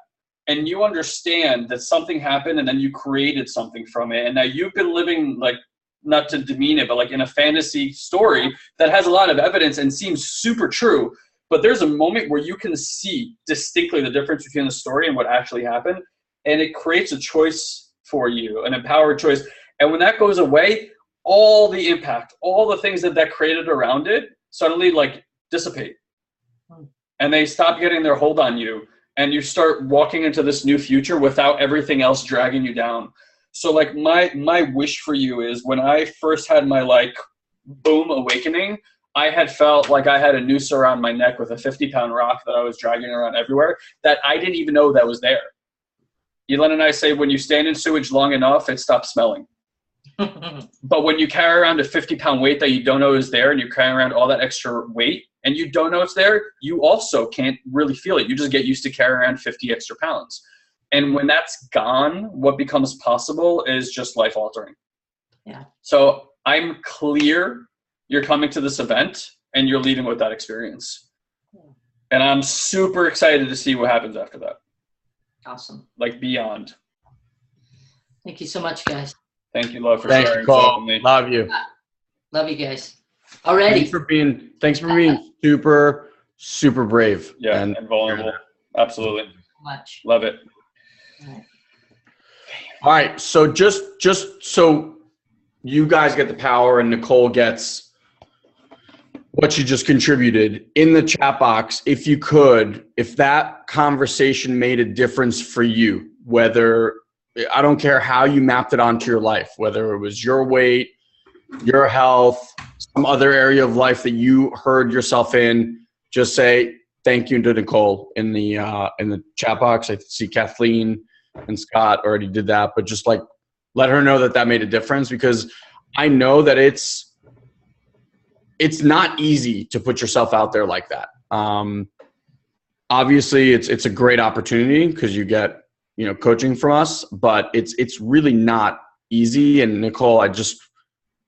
and you understand that something happened and then you created something from it, and now you've been living, like, not to demean it, but like in a fantasy story that has a lot of evidence and seems super true, but there's a moment where you can see distinctly the difference between the story and what actually happened, and it creates a choice for you, an empowered choice. And when that goes away, all the impact, all the things that created around it suddenly like dissipate, and they stop getting their hold on you, and you start walking into this new future without everything else dragging you down. So like, my wish for you is, when I first had my like boom awakening, I had felt like I had a noose around my neck with a 50-pound rock that I was dragging around everywhere that I didn't even know that was there. Elon and I say, when you stand in sewage long enough, it stops smelling. But when you carry around a 50-pound weight that you don't know is there, and you carry around all that extra weight and you don't know it's there, you also can't really feel it. You just get used to carrying around 50 extra pounds. And when that's gone, what becomes possible is just life altering. Yeah. So I'm clear you're coming to this event and you're leaving with that experience. And I'm super excited to see what happens after that. Awesome. Like, beyond. Thank you so much, guys. Thank you, love, for Thanks, sharing. Nicole. Love you. Love you guys. Already. Thanks for being super, super brave. Yeah, and vulnerable. Absolutely. Much. Love it. All right. So just so you guys get the power and Nicole gets what you just contributed in the chat box, if you could, if that conversation made a difference for you, whether, I don't care how you mapped it onto your life, whether it was your weight, your health, some other area of life that you heard yourself in, just say thank you to Nicole in the chat box. I see Kathleen and Scott already did that, but just like, let her know that that made a difference, because I know that it's not easy to put yourself out there like that. Obviously it's a great opportunity because you get, coaching from us, but it's really not easy. And Nicole, I just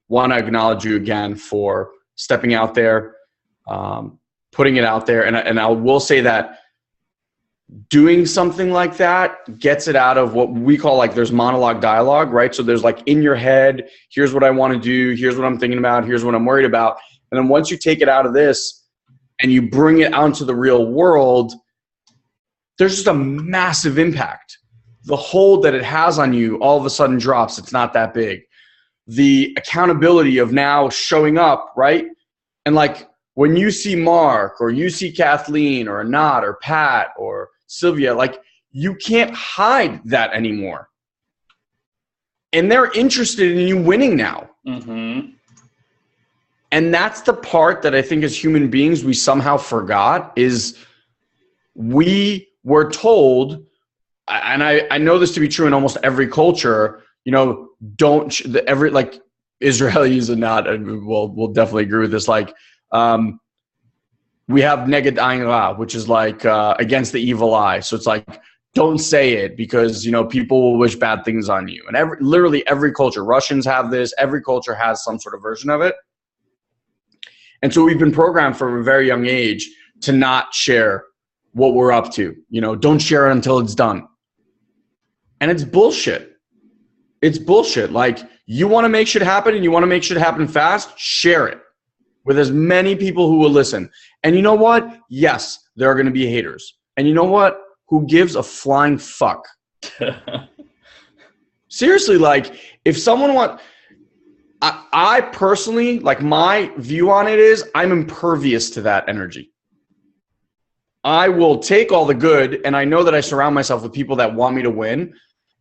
want to acknowledge you again for stepping out there, putting it out there. And I will say that doing something like that gets it out of what we call like there's monologue dialogue, right? So there's like in your head, here's what I want to do. Here's what I'm thinking about. Here's what I'm worried about. And then once you take it out of this and you bring it out into the real world, there's just a massive impact. The hold that it has on you all of a sudden drops. It's not that big. The accountability of now showing up, right? And like when you see Mark or you see Kathleen or Anat or Pat or Sylvia, like you can't hide that anymore. And they're interested in you winning now. Mm-hmm. And that's the part that I think as human beings we somehow forgot is we were told, and I know this to be true in almost every culture, you know, like Israelis and not, and we'll definitely agree with this. Like, we have neged ayin ra, which is like against the evil eye. So it's like, don't say it because, you know, people will wish bad things on you. And literally every culture, Russians have this, every culture has some sort of version of it. And so we've been programmed from a very young age to not share what we're up to. You know, don't share it until it's done. And it's bullshit. It's bullshit. Like, you want to make shit happen and you want to make shit happen fast, share it with as many people who will listen. And you know what? Yes, there are going to be haters. And you know what? Who gives a flying fuck? Seriously, like, if someone I personally, like, my view on it is I'm impervious to that energy. I will take all the good, and I know that I surround myself with people that want me to win.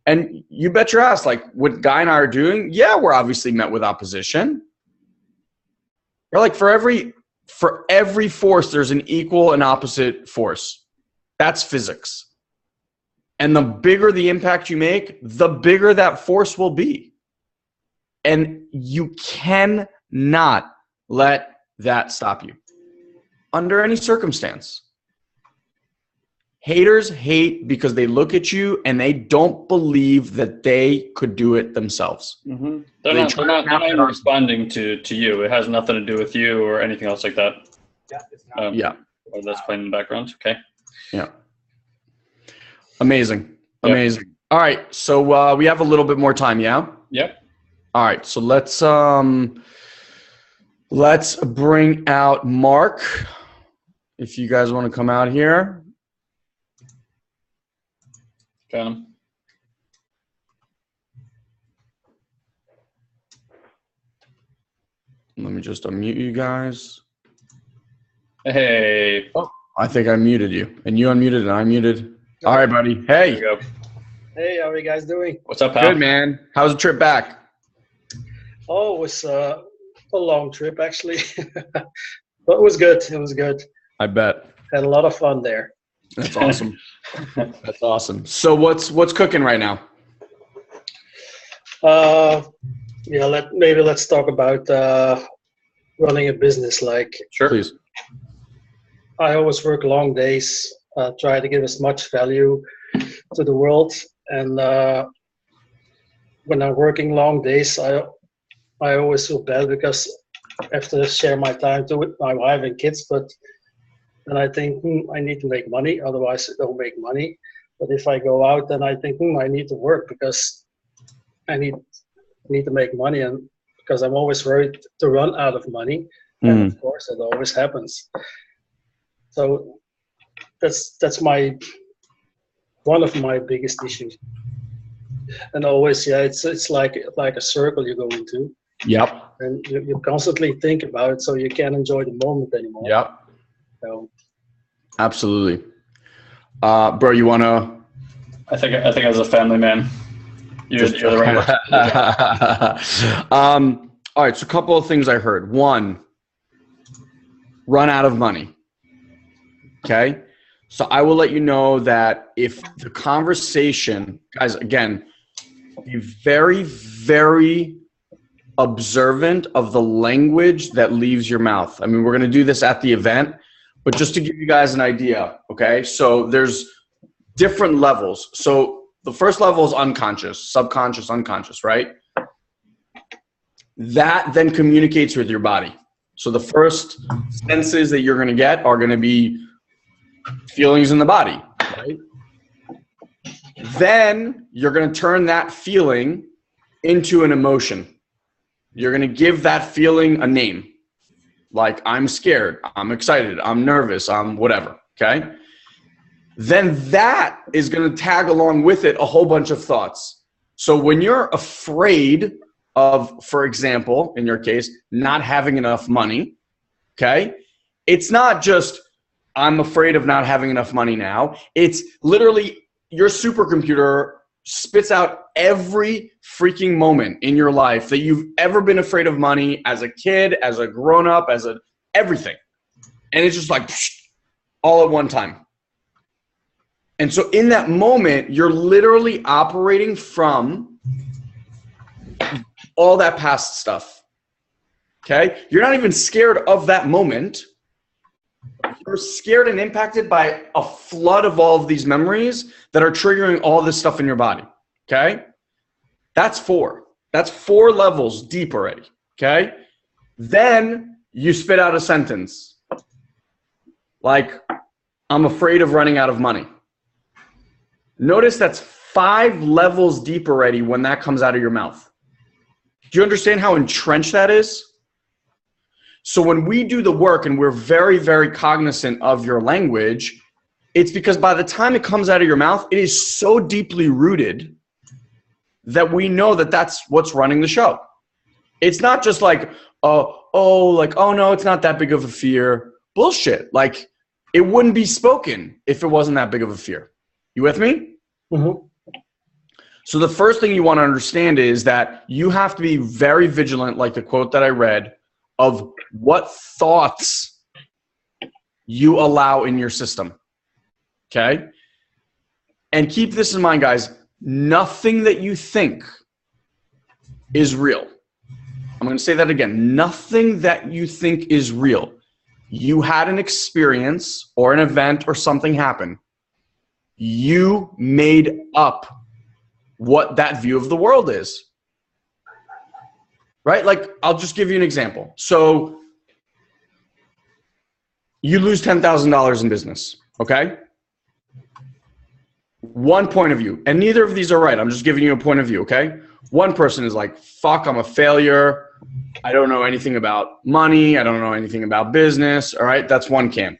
And you bet your ass, like what Guy and I are doing, yeah, we're obviously met with opposition. Or like for every force, there's an equal and opposite force. That's physics. And the bigger the impact you make, the bigger that force will be. And you cannot let that stop you under any circumstance. Haters hate because they look at you and they don't believe that they could do it themselves. Mm-hmm. They're not even responding to you. It has nothing to do with you or anything else like that. Yeah, it's not. Yeah. Oh, that's playing in the background. Okay. Yeah. Amazing. Amazing. Yep. All right. So we have a little bit more time. Yeah. Yep. All right. So let's bring out Mark. If you guys want to come out here. Got him. Let me just unmute you guys. Hey. Oh, I think I muted you. And you unmuted and I muted. All right, buddy. Hey. There you go. Hey, how are you guys doing? What's up, pal? Good, man. How's the trip back? Oh, it was a long trip, actually. But it was good. It was good. I bet. Had a lot of fun there. That's awesome. That's awesome. So what's cooking right now? Yeah, let's talk about running a business. Like, Sure. Please. I always work long days, try to give as much value to the world. And when I'm working long days, I always feel bad because I have to share my time with my wife and kids. But then I think, I need to make money, otherwise I don't make money. But if I go out, then I think, I need to work because I need to make money, and because I'm always worried to run out of money. And of course, it always happens. So that's one of my biggest issues. And always, yeah, it's like a circle you go into. Yep. And you constantly think about it, so you can't enjoy the moment anymore. Yep. So. Absolutely. Bro, you want to? I think as a family man, you're the right one. All right. So a couple of things I heard. One, run out of money. Okay. So I will let you know that if the conversation, guys, again, be very, very observant of the language that leaves your mouth. I mean, we're going to do this at the event, but just to give you guys an idea, okay? So there's different levels. So the first level is unconscious, subconscious, unconscious, right? That then communicates with your body. So the first senses that you're going to get are going to be feelings in the body, right? Then you're going to turn that feeling into an emotion. You're going to give that feeling a name. Like, I'm scared, I'm excited, I'm nervous, I'm whatever, okay? Then that is going to tag along with it a whole bunch of thoughts. So when you're afraid of, for example, in your case, not having enough money, okay? It's not just, I'm afraid of not having enough money now. It's literally your supercomputer spits out every freaking moment in your life that you've ever been afraid of money as a kid, as a grown-up, everything. And it's just like all at one time. And so in that moment, you're literally operating from all that past stuff. Okay? You're not even scared of that moment. You're scared and impacted by a flood of all of these memories that are triggering all this stuff in your body. Okay? That's 4. That's 4 levels deep already. Okay? Then you spit out a sentence like, I'm afraid of running out of money. Notice that's 5 levels deep already when that comes out of your mouth. Do you understand how entrenched that is? So when we do the work and we're very, very cognizant of your language, it's because by the time it comes out of your mouth, it is so deeply rooted that we know that that's what's running the show. It's not just like, oh no, it's not that big of a fear. Bullshit. Like, it wouldn't be spoken if it wasn't that big of a fear. You with me? Mm-hmm. So the first thing you want to understand is that you have to be very vigilant, like the quote that I read, of what thoughts you allow in your system. Okay? And keep this in mind, guys. Nothing that you think is real. I'm going to say that again. Nothing that you think is real. You had an experience or an event or something happen. You made up what that view of the world is. Right? Like, I'll just give you an example. So you lose $10,000 in business, okay? One point of view, and neither of these are right. I'm just giving you a point of view, okay? One person is like, fuck, I'm a failure. I don't know anything about money. I don't know anything about business. All right, that's one camp.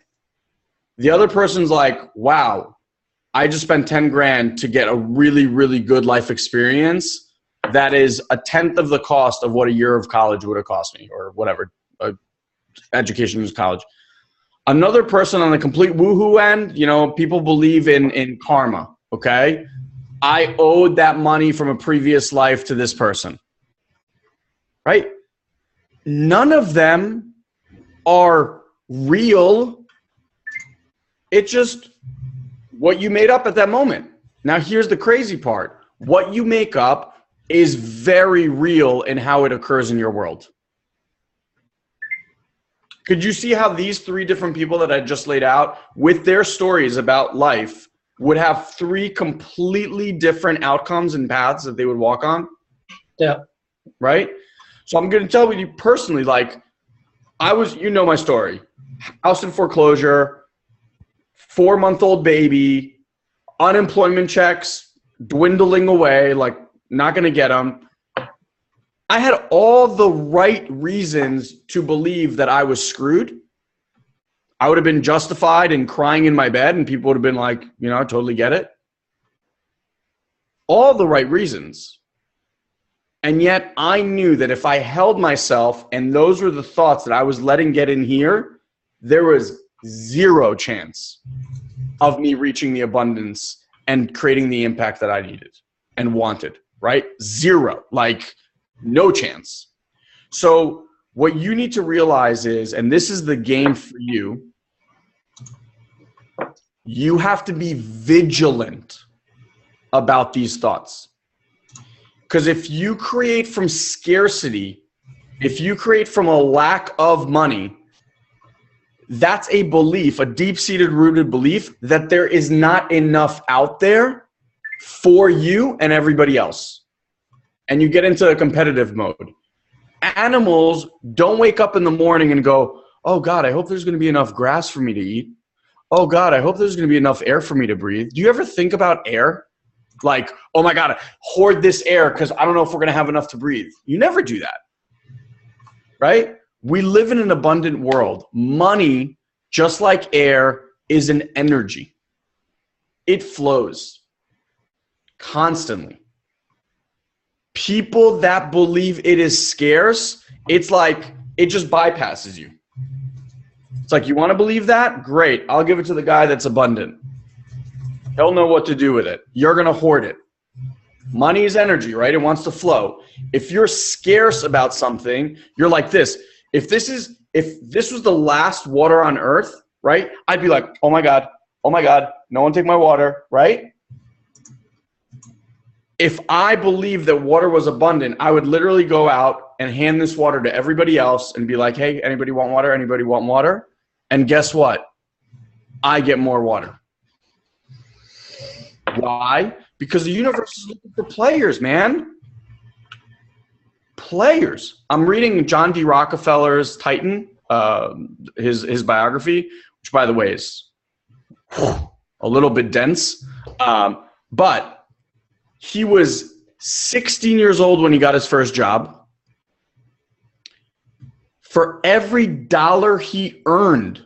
The other person's like, wow, I just spent 10 grand to get a really, really good life experience that is a tenth of the cost of what a year of college would have cost me, or whatever, education is college. Another person on the complete woohoo end, you know, people believe in karma, okay? I owed that money from a previous life to this person, right? None of them are real. It's just what you made up at that moment. Now, here's the crazy part. What you make up is very real in how it occurs in your world. Could you see how these 3 different people that I just laid out with their stories about life would have 3 completely different outcomes and paths that they would walk on? Yeah. Right? So I'm going to tell you personally, like, you know my story. House in foreclosure, 4-month-old baby, unemployment checks dwindling away, like, not going to get them. I had all the right reasons to believe that I was screwed. I would have been justified in crying in my bed, and people would have been like, you know, I totally get it. All the right reasons. And yet I knew that if I held myself and those were the thoughts that I was letting get in here, there was 0 chance of me reaching the abundance and creating the impact that I needed and wanted, right? 0, like no chance. So what you need to realize is, and this is the game for you, you have to be vigilant about these thoughts. Because if you create from scarcity, if you create from a lack of money, that's a belief, a deep-seated rooted belief that there is not enough out there for you and everybody else. And you get into a competitive mode. Animals don't wake up in the morning and go, oh God, I hope there's going to be enough grass for me to eat. Oh God, I hope there's going to be enough air for me to breathe. Do you ever think about air? Like, oh my God, hoard this air because I don't know if we're going to have enough to breathe. You never do that, right? We live in an abundant world. Money, just like air, is an energy. It flows constantly. People that believe it is scarce, it's like it just bypasses you. It's like, you want to believe that? Great. I'll give it to the guy that's abundant. He'll know what to do with it. You're going to hoard it. Money is energy, right? It wants to flow. If you're scarce about something, you're like this. If this was the last water on earth, right? I'd be like, oh my God, no one take my water, right? If I believed that water was abundant, I would literally go out and hand this water to everybody else and be like, hey, anybody want water? Anybody want water? And guess what? I get more water. Why? Because the universe is looking for players, man. Players. I'm reading John D. Rockefeller's Titan, his biography, which, by the way, is a little bit dense. But he was 16 years old when he got his first job. For every dollar he earned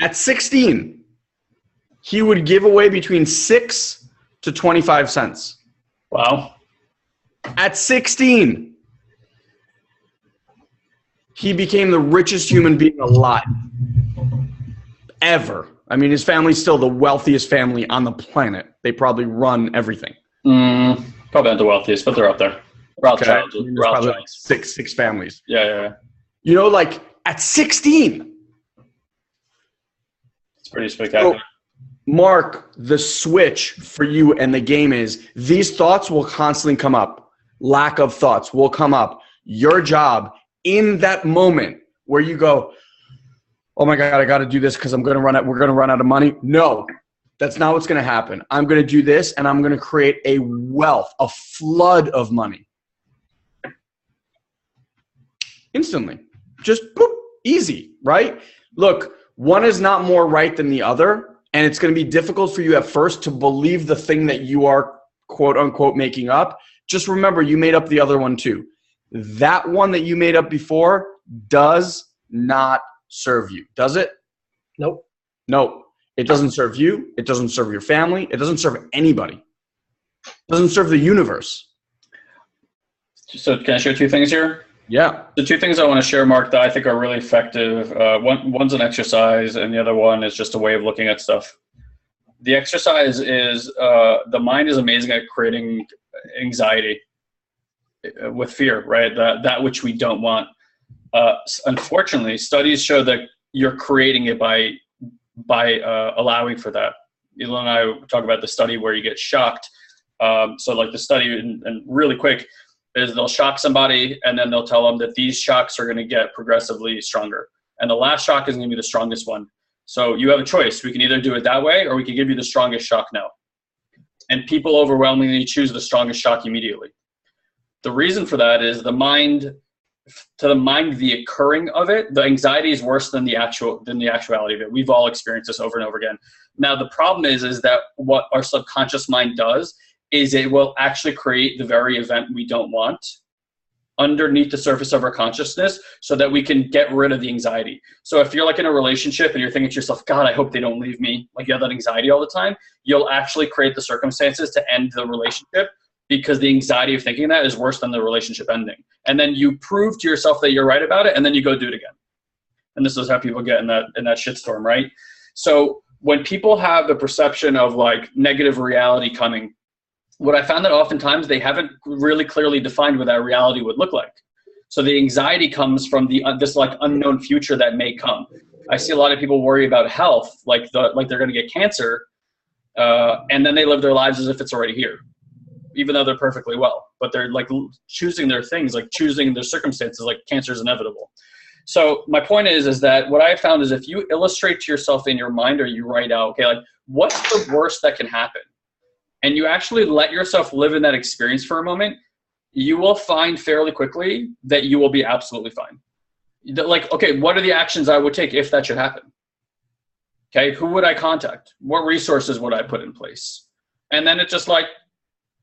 at 16, he would give away between 6 to 25 cents. Wow. At 16, he became the richest human being alive ever. I mean, his family's still the wealthiest family on the planet. They probably run everything. Probably not the wealthiest, but they're up there. Rothschild. Okay. Probably like six families. Yeah. You know, like at 16. It's pretty spectacular. So, Mark, the switch for you and the game is these thoughts will constantly come up. Lack of thoughts will come up. Your job in that moment where you go, oh my God, I got to do this because we're going to run out of money. No, that's not what's going to happen. I'm going to do this and I'm going to create a wealth, a flood of money. Instantly. Just boop, easy, right? Look, one is not more right than the other, and it's going to be difficult for you at first to believe the thing that you are, quote unquote, making up. Just remember, you made up the other one too. That one that you made up before does not serve you, does it? Nope. No, it doesn't serve you. It doesn't serve your family. It doesn't serve anybody. It doesn't serve the universe. So can I share two things here? Yeah. The two things I want to share, Mark, that I think are really effective. One's an exercise, and the other one is just a way of looking at stuff. The exercise is the mind is amazing at creating anxiety with fear, right? That which we don't want. Unfortunately, studies show that you're creating it by allowing for that. Elon and I talk about the study where you get shocked. So like the study, and really quick, is they'll shock somebody and then they'll tell them that these shocks are going to get progressively stronger. And the last shock is going to be the strongest one. So you have a choice. We can either do it that way or we can give you the strongest shock now. And people overwhelmingly choose the strongest shock immediately. The reason for that is the occurring of it, the anxiety is worse than the actuality of it. We've all experienced this over and over again. Now, the problem is that what our subconscious mind does is it will actually create the very event we don't want underneath the surface of our consciousness so that we can get rid of the anxiety. So if you're like in a relationship and you're thinking to yourself, God, I hope they don't leave me, like you have that anxiety all the time, you'll actually create the circumstances to end the relationship because the anxiety of thinking that is worse than the relationship ending. And then you prove to yourself that you're right about it, and then you go do it again. And this is how people get in that shitstorm, right? So when people have the perception of like negative reality coming, what I found that oftentimes they haven't really clearly defined what that reality would look like. So the anxiety comes from this like unknown future that may come. I see a lot of people worry about health, like they're going to get cancer, and then they live their lives as if it's already here, even though they're perfectly well. But they're like choosing their things, like choosing their circumstances, like cancer is inevitable. So my point is that what I found is if you illustrate to yourself in your mind or you write out, okay, like what's the worst that can happen? And you actually let yourself live in that experience for a moment, you will find fairly quickly that you will be absolutely fine. Like, okay, what are the actions I would take if that should happen? Okay, who would I contact? What resources would I put in place? And then it's just like,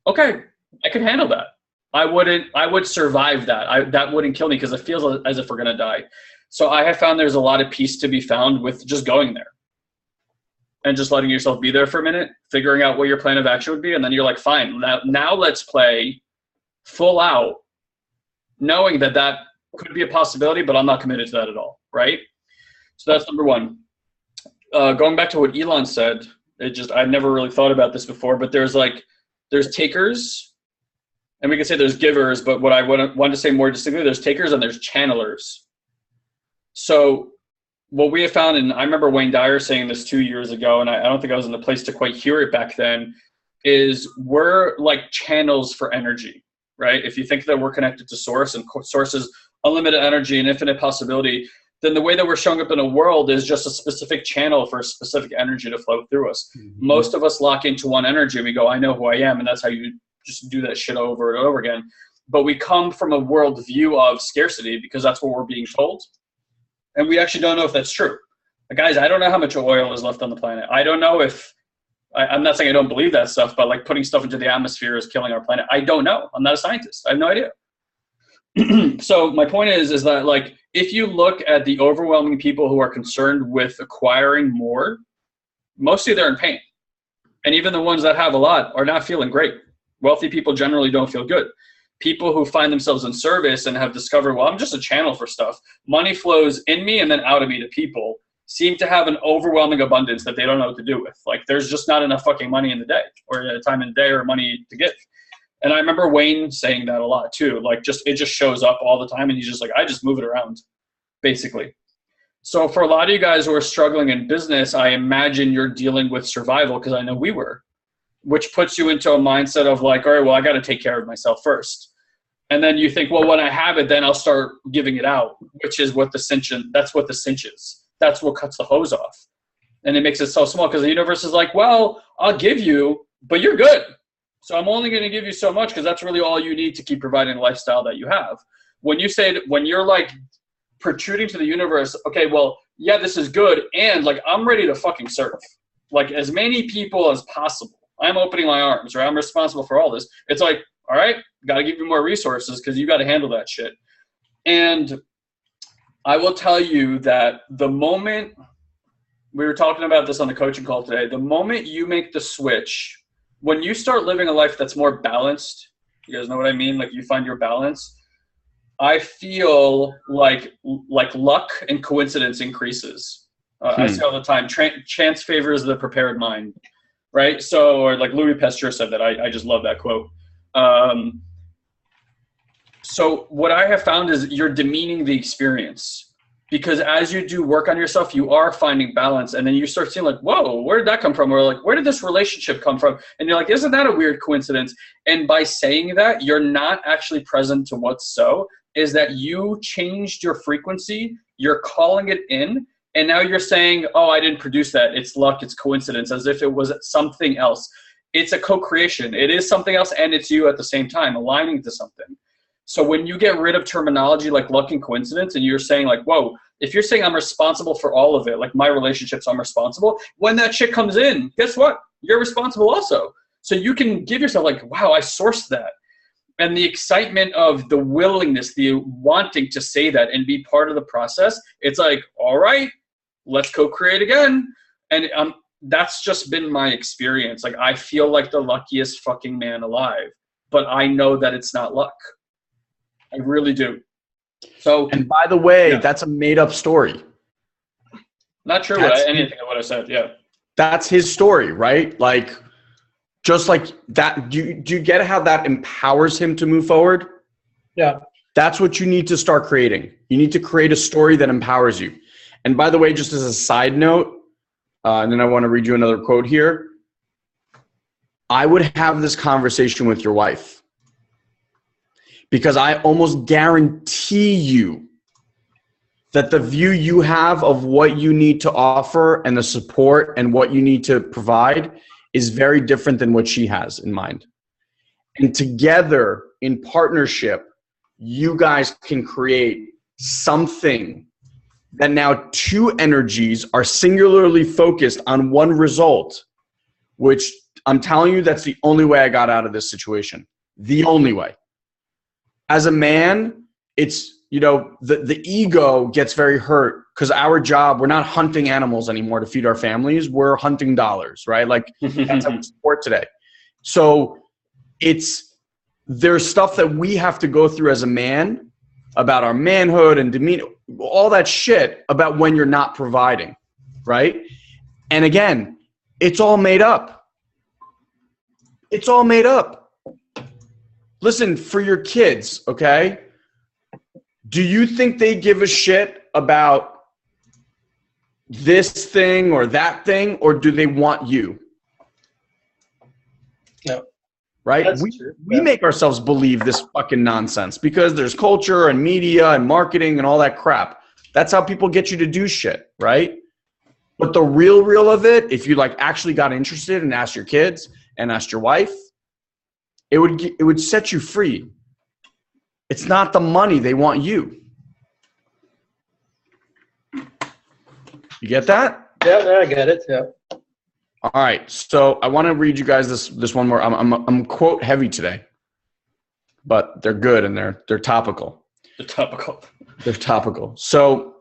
okay, I could handle that. I would survive that. That wouldn't kill me because it feels as if we're gonna die. So I have found there's a lot of peace to be found with just going there and just letting yourself be there for a minute, figuring out what your plan of action would be, and then you're like, fine, now let's play full out, knowing that could be a possibility, but I'm not committed to that at all, right? So that's number one. Going back to what Elon said, I've never really thought about this before, but there's takers, and we can say there's givers, but what I want to say more distinctly, there's takers and there's channelers. So what we have found, and I remember Wayne Dyer saying this 2 years ago, and I don't think I was in the place to quite hear it back then, is we're like channels for energy, right? If you think that we're connected to source, and source is unlimited energy and infinite possibility, then the way that we're showing up in a world is just a specific channel for a specific energy to flow through us. Mm-hmm. Most of us lock into one energy and we go, I know who I am, and that's how you just do that shit over and over again. But we come from a world view of scarcity because that's what we're being told. And we actually don't know if that's true. But guys, I don't know how much oil is left on the planet. I don't know if, I'm not saying I don't believe that stuff, but like putting stuff into the atmosphere is killing our planet. I don't know. I'm not a scientist. I have no idea. So my point is that like, if you look at the overwhelming people who are concerned with acquiring more, mostly they're in pain. And even the ones that have a lot are not feeling great. Wealthy people generally don't feel good. People who find themselves in service and have discovered, well, I'm just a channel for stuff. Money flows in me and then out of me to people, seem to have an overwhelming abundance that they don't know what to do with. Like there's just not enough fucking money in the day or time in the day or money to give. And I remember Wayne saying that a lot too. Like it just shows up all the time and he's just like, I just move it around, basically. So for a lot of you guys who are struggling in business, I imagine you're dealing with survival because I know we were, which puts you into a mindset of like, all right, well, I got to take care of myself first. And then you think, well, when I have it, then I'll start giving it out, which is what that's what the cinch is. That's what cuts the hose off. And it makes it so small because the universe is like, well, I'll give you, but you're good. So I'm only going to give you so much because that's really all you need to keep providing the lifestyle that you have. When you're like protruding to the universe, okay, well, yeah, this is good. And like, I'm ready to fucking serve like as many people as possible. I'm opening my arms, right? I'm responsible for all this. It's like, all right, got to give you more resources because you got to handle that shit. And I will tell you that the moment, we were talking about this on the coaching call today, the moment you make the switch, when you start living a life that's more balanced, you guys know what I mean? Like you find your balance, I feel like luck and coincidence increases. I say all the time, chance favors the prepared mind. Right? So, or like Louis Pasteur said that, I just love that quote. So what I have found is you're demeaning the experience because as you do work on yourself, you are finding balance. And then you start seeing like, whoa, where did that come from? Or like, where did this relationship come from? And you're like, isn't that a weird coincidence? And by saying that, you're not actually present to what's so, is that you changed your frequency, you're calling it in, and now you're saying, oh, I didn't produce that. It's luck, it's coincidence, as if it was something else. It's a co-creation. It is something else, and it's you at the same time, aligning to something. So when you get rid of terminology like luck and coincidence, and you're saying like, whoa, if you're saying I'm responsible for all of it, like my relationships, I'm responsible, when that shit comes in, guess what? You're responsible also. So you can give yourself like, wow, I sourced that. And the excitement of the willingness, the wanting to say that and be part of the process, it's like, all right, let's co-create again. And that's just been my experience. Like I feel like the luckiest fucking man alive, but I know that it's not luck. I really do. So, and by the way, that's a made up story. Not true. Anything of what I said. Yeah. That's his story, right? Like, just like that. Do you get how that empowers him to move forward? Yeah. That's what you need to start creating. You need to create a story that empowers you. And by the way, just as a side note, and then I want to read you another quote here. I would have this conversation with your wife because I almost guarantee you that the view you have of what you need to offer and the support and what you need to provide is very different than what she has in mind. And together, in partnership, you guys can create something that now two energies are singularly focused on one result, which I'm telling you, that's the only way I got out of this situation. The only way. As a man, it's, you know, the ego gets very hurt because our job, we're not hunting animals anymore to feed our families. We're hunting dollars, right? Like that's how we support today. So there's stuff that we have to go through as a man about our manhood and demeanor, all that shit about when you're not providing, right? And again, it's all made up. It's all made up. Listen, for your kids, okay? Do you think they give a shit about this thing or that thing, or do they want you? No. Right? We make ourselves believe this fucking nonsense because there's culture and media and marketing and all that crap. That's how people get you to do shit, right? But the real of it, if you like actually got interested and asked your kids and asked your wife, it would set you free. It's not the money, they want you. You get that? Yeah, I get it. Yeah. All right, so I want to read you guys this one more. I'm quote heavy today, but they're good and they're topical. They're topical. They're topical. So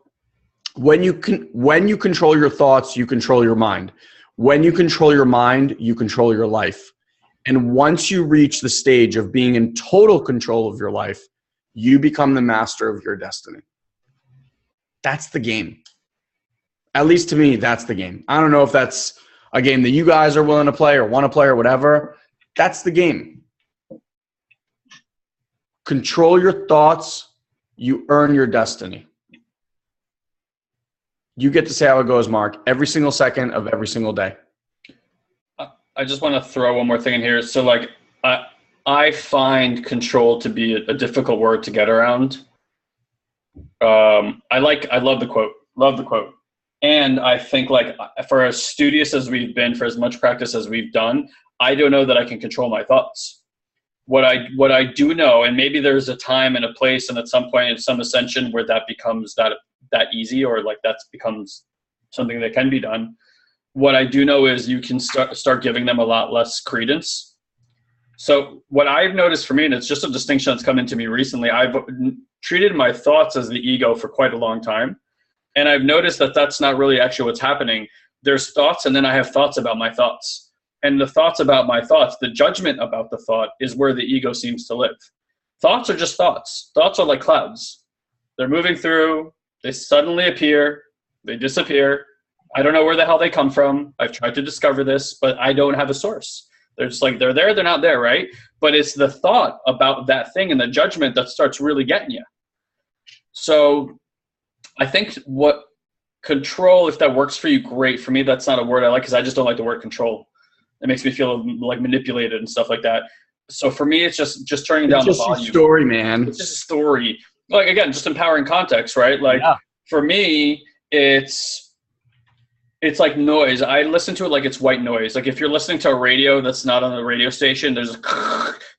when you control your thoughts, you control your mind. When you control your mind, you control your life. And once you reach the stage of being in total control of your life, you become the master of your destiny. That's the game. At least to me, that's the game. I don't know if that's a game that you guys are willing to play or want to play or whatever. That's the game. Control your thoughts. You earn your destiny. You get to say how it goes, Mark, every single second of every single day. I just want to throw one more thing in here. So like, I find control to be a difficult word to get around. I love the quote. And I think like for as studious as we've been, for as much practice as we've done, I don't know that I can control my thoughts. What I do know, and maybe there's a time and a place and at some point in some ascension where that becomes that easy, or like that becomes something that can be done. What I do know is you can start giving them a lot less credence. So what I've noticed for me, and it's just a distinction that's come into me recently, I've treated my thoughts as the ego for quite a long time. And I've noticed that that's not really actually what's happening. There's thoughts, and then I have thoughts about my thoughts. And the thoughts about my thoughts, the judgment about the thought is where the ego seems to live. Thoughts are just thoughts. Thoughts are like clouds. They're moving through, they suddenly appear, they disappear. I don't know where the hell they come from. I've tried to discover this, but I don't have a source. They're just like, they're there, they're not there, right? But it's the thought about that thing and the judgment that starts really getting you. So I think what control, if that works for you, great. For me, that's not a word I like because I just don't like the word control. It makes me feel like manipulated and stuff like that. So for me, it's just turning down the volume. It's just a story, man. It's just a story. Like, again, just empowering context, right? Like, for me, it's like noise. I listen to it like it's white noise. Like if you're listening to a radio that's not on a radio station, there's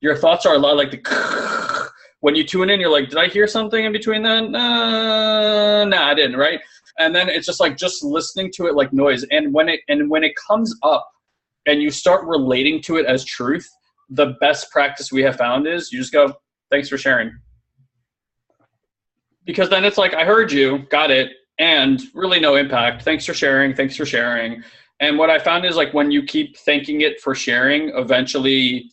your thoughts are a lot like the when you tune in, you're like, did I hear something in between that? Nah, I didn't, right? And then it's just like just listening to it like noise. And when it comes up and you start relating to it as truth, the best practice we have found is you just go, thanks for sharing. Because then it's like, I heard you, got it, and really no impact. Thanks for sharing. Thanks for sharing. And what I found is like when you keep thanking it for sharing, eventually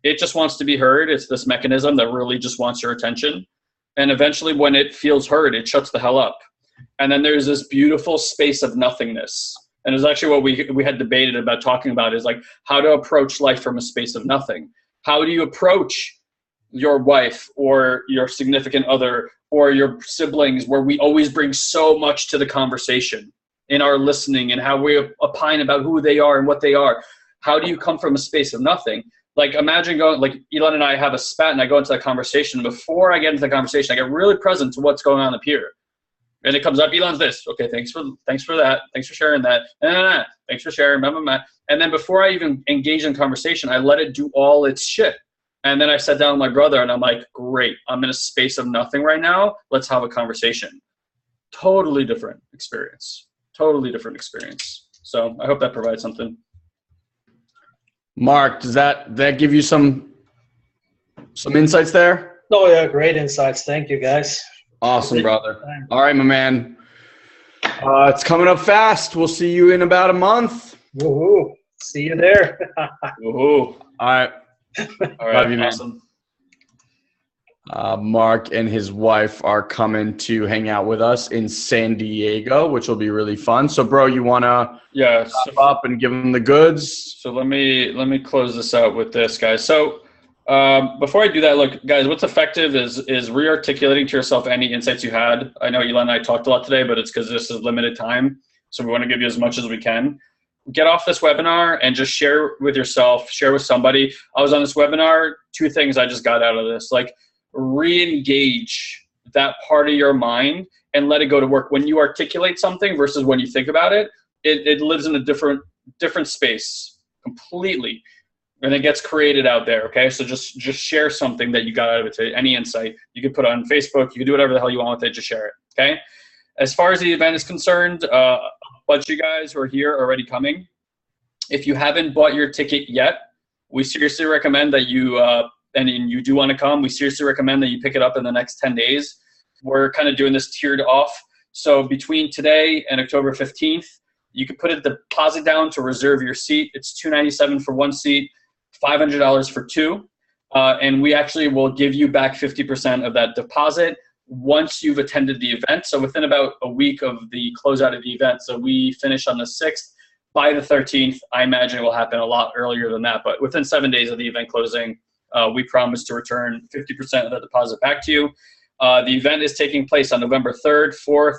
it just wants to be heard. It's this mechanism that really just wants your attention. And eventually when it feels heard, it shuts the hell up. And then there's this beautiful space of nothingness. And it's actually what we had debated about talking about is like how to approach life from a space of nothing. How do you approach your wife or your significant other or your siblings where we always bring so much to the conversation in our listening and how we opine about who they are and what they are? How do you come from a space of nothing? Like imagine going, like Elon and I have a spat and I go into that conversation. Before I get into the conversation, I get really present to what's going on up here. And it comes up, Elon's this. Okay, thanks for that. Thanks for sharing that. Thanks for sharing. And then before I even engage in conversation, I let it do all its shit. And then I sat down with my brother and I'm like, great, I'm in a space of nothing right now. Let's have a conversation. Totally different experience. Totally different experience. So I hope that provides something. Mark, does that give you some insights there? Oh yeah, great insights. Thank you, guys. Awesome, brother. All right, my man. It's coming up fast. We'll see you in about a month. Woohoo. See you there. Woohoo. All right. All right. Love you, man. Awesome. Mark and his wife are coming to hang out with us in San Diego, which will be really fun. So, bro, you want to wrap up and give them the goods? So let me close this out with this, guys. So before I do that, look, guys, what's effective is re-articulating to yourself any insights you had. I know Elon and I talked a lot today, but it's because this is limited time. So we want to give you as much as we can. Get off this webinar and just share with yourself, share with somebody. I was on this webinar, 2 things I just got out of this. Like, re-engage that part of your mind and let it go to work. When you articulate something versus when you think about it, it lives in a different space completely. And it gets created out there, okay? So just share something that you got out of it today, any insight. You can put it on Facebook. You can do whatever the hell you want with it. Just share it, okay? As far as the event is concerned, a bunch of you guys who are here are already coming. If you haven't bought your ticket yet, we seriously recommend that you, and you do want to come, we seriously recommend that you pick it up in the next 10 days. We're kind of doing this tiered off. So between today and October 15th, you can put a deposit down to reserve your seat. It's $297 for 1 seat, $500 for 2. And we actually will give you back 50% of that deposit once you've attended the event. So within about a week of the closeout of the event, so we finish on the 6th, by the 13th, I imagine it will happen a lot earlier than that, but within 7 days of the event closing, we promise to return 50% of the deposit back to you. The event is taking place on November 3rd, 4th,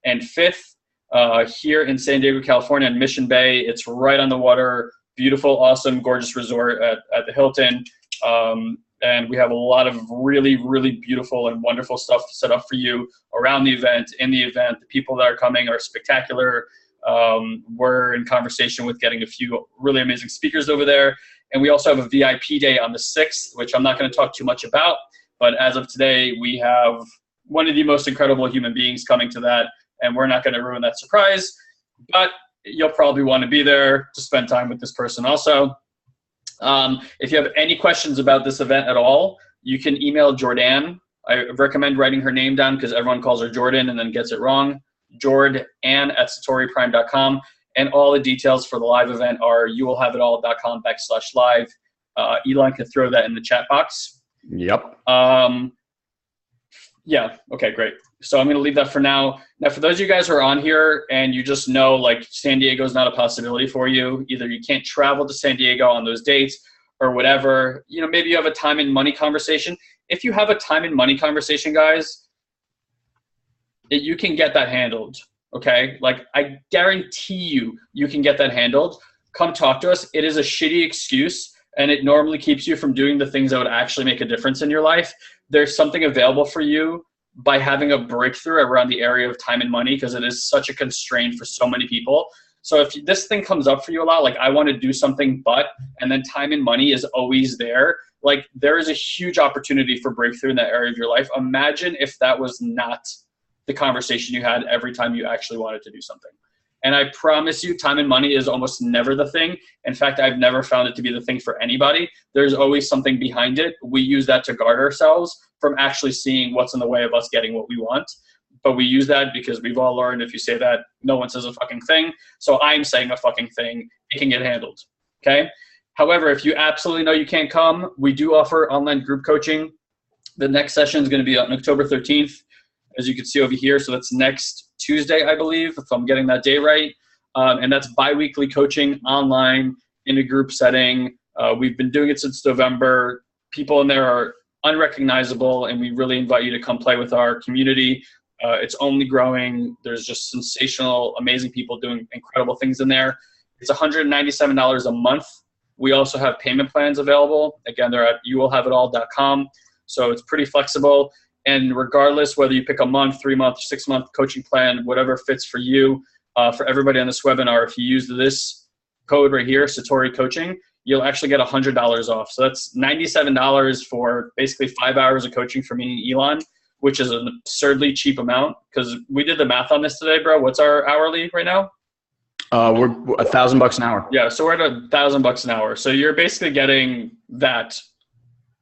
and 5th here in San Diego, California, in Mission Bay. It's right on the water, beautiful, awesome, gorgeous resort at the Hilton. And we have a lot of really, really beautiful and wonderful stuff set up for you around the event, in the event. The people that are coming are spectacular. We're in conversation with getting a few really amazing speakers over there. And we also have a VIP day on the 6th, which I'm not going to talk too much about. But as of today, we have one of the most incredible human beings coming to that. And we're not going to ruin that surprise. But you'll probably want to be there to spend time with this person also. If you have any questions about this event at all, you can email Jordan. I recommend writing her name down because everyone calls her Jordan and then gets it wrong. jordan@SatoriPrime.com. And all the details for the live event are youwillhaveitall.com/live. Elon can throw that in the chat box. Yep. Yeah. Okay, great. So I'm going to leave that for now. Now, for those of you guys who are on here and you just know like San Diego is not a possibility for you, either you can't travel to San Diego on those dates or whatever, you know, maybe you have a time and money conversation. If you have a time and money conversation, guys, you can get that handled. Okay. Like I guarantee you can get that handled. Come talk to us. It is a shitty excuse and it normally keeps you from doing the things that would actually make a difference in your life. There's something available for you by having a breakthrough around the area of time and money because it is such a constraint for so many people. So if this thing comes up for you a lot, like I want to do something and then time and money is always there, like there is a huge opportunity for breakthrough in that area of your life. Imagine if that was not the conversation you had every time you actually wanted to do something. And I promise you, time and money is almost never the thing. In fact, I've never found it to be the thing for anybody. There's always something behind it. We use that to guard ourselves from actually seeing what's in the way of us getting what we want. But we use that because we've all learned if you say that, no one says a fucking thing. So I'm saying a fucking thing. It can get handled, okay? However, if you absolutely know you can't come, we do offer online group coaching. The next session is going to be on October 13th, as you can see over here. So that's next Tuesday, I believe, if I'm getting that day right. And that's bi-weekly coaching online in a group setting. We've been doing it since November. People in there are unrecognizable, and we really invite you to come play with our community. It's only growing. There's just sensational, amazing people doing incredible things in there. It's $197 a month. We also have payment plans available. Again, they're at youwillhaveitall.com. So it's pretty flexible. And regardless whether you pick a month, 3-month, 6-month coaching plan, whatever fits for you, for everybody on this webinar, if you use this code right here, Satori Coaching, you'll actually get $100 off. So that's $97 for basically 5 hours of coaching for me and Elon, which is an absurdly cheap amount because we did the math on this today, bro. What's our hourly right now? We're $1,000 an hour. Yeah, so we're at $1,000 an hour. So you're basically getting that,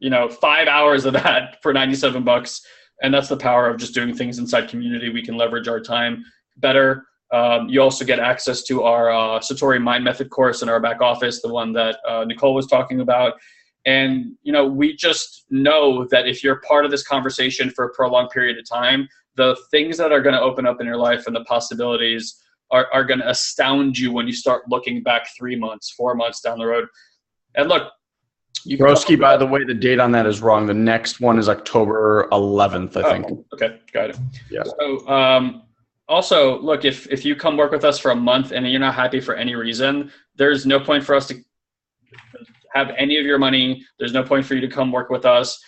5 hours of that for $97, and that's the power of just doing things inside community. We can leverage our time better. You also get access to our Satori Mind Method course in our back office, the one that Nicole was talking about. And, we just know that if you're part of this conversation for a prolonged period of time, the things that are going to open up in your life and the possibilities are going to astound you when you start looking back 3 months, 4 months down the road. And look, Broski, by the way, the date on that is wrong. The next one is October 11th, I think. Okay, got it. Yeah. So, also, look, if you come work with us for a month and you're not happy for any reason, there's no point for us to have any of your money. There's no point for you to come work with us.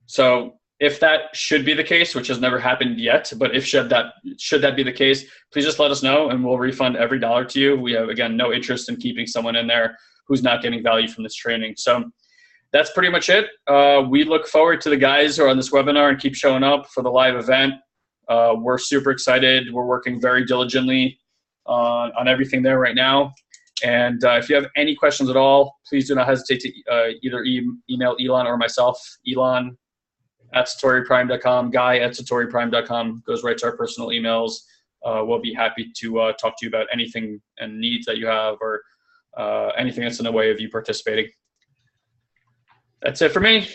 So if that should be the case, which has never happened yet, but if should that be the case, please just let us know and we'll refund every dollar to you. We have, again, no interest in keeping someone in there who's not getting value from this training. So that's pretty much it. We look forward to the guys who are on this webinar and keep showing up for the live event. We're super excited. We're working very diligently on everything there right now. And if you have any questions at all, please do not hesitate to either email Elon or myself. Elon at SatoriPrime.com, Guy at SatoriPrime.com, goes right to our personal emails. We'll be happy to talk to you about anything and needs that you have or anything that's in the way of you participating. That's it for me.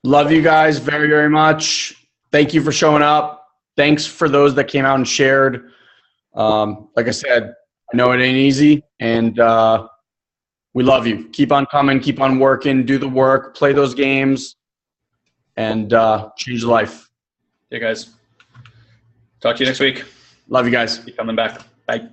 Love you guys very, very much. Thank you for showing up. Thanks for those that came out and shared. Like I said, I know it ain't easy, and we love you. Keep on coming, keep on working, do the work, play those games, and change your life. Hey, guys. Talk to you next week. Love you guys. Keep coming back. Bye.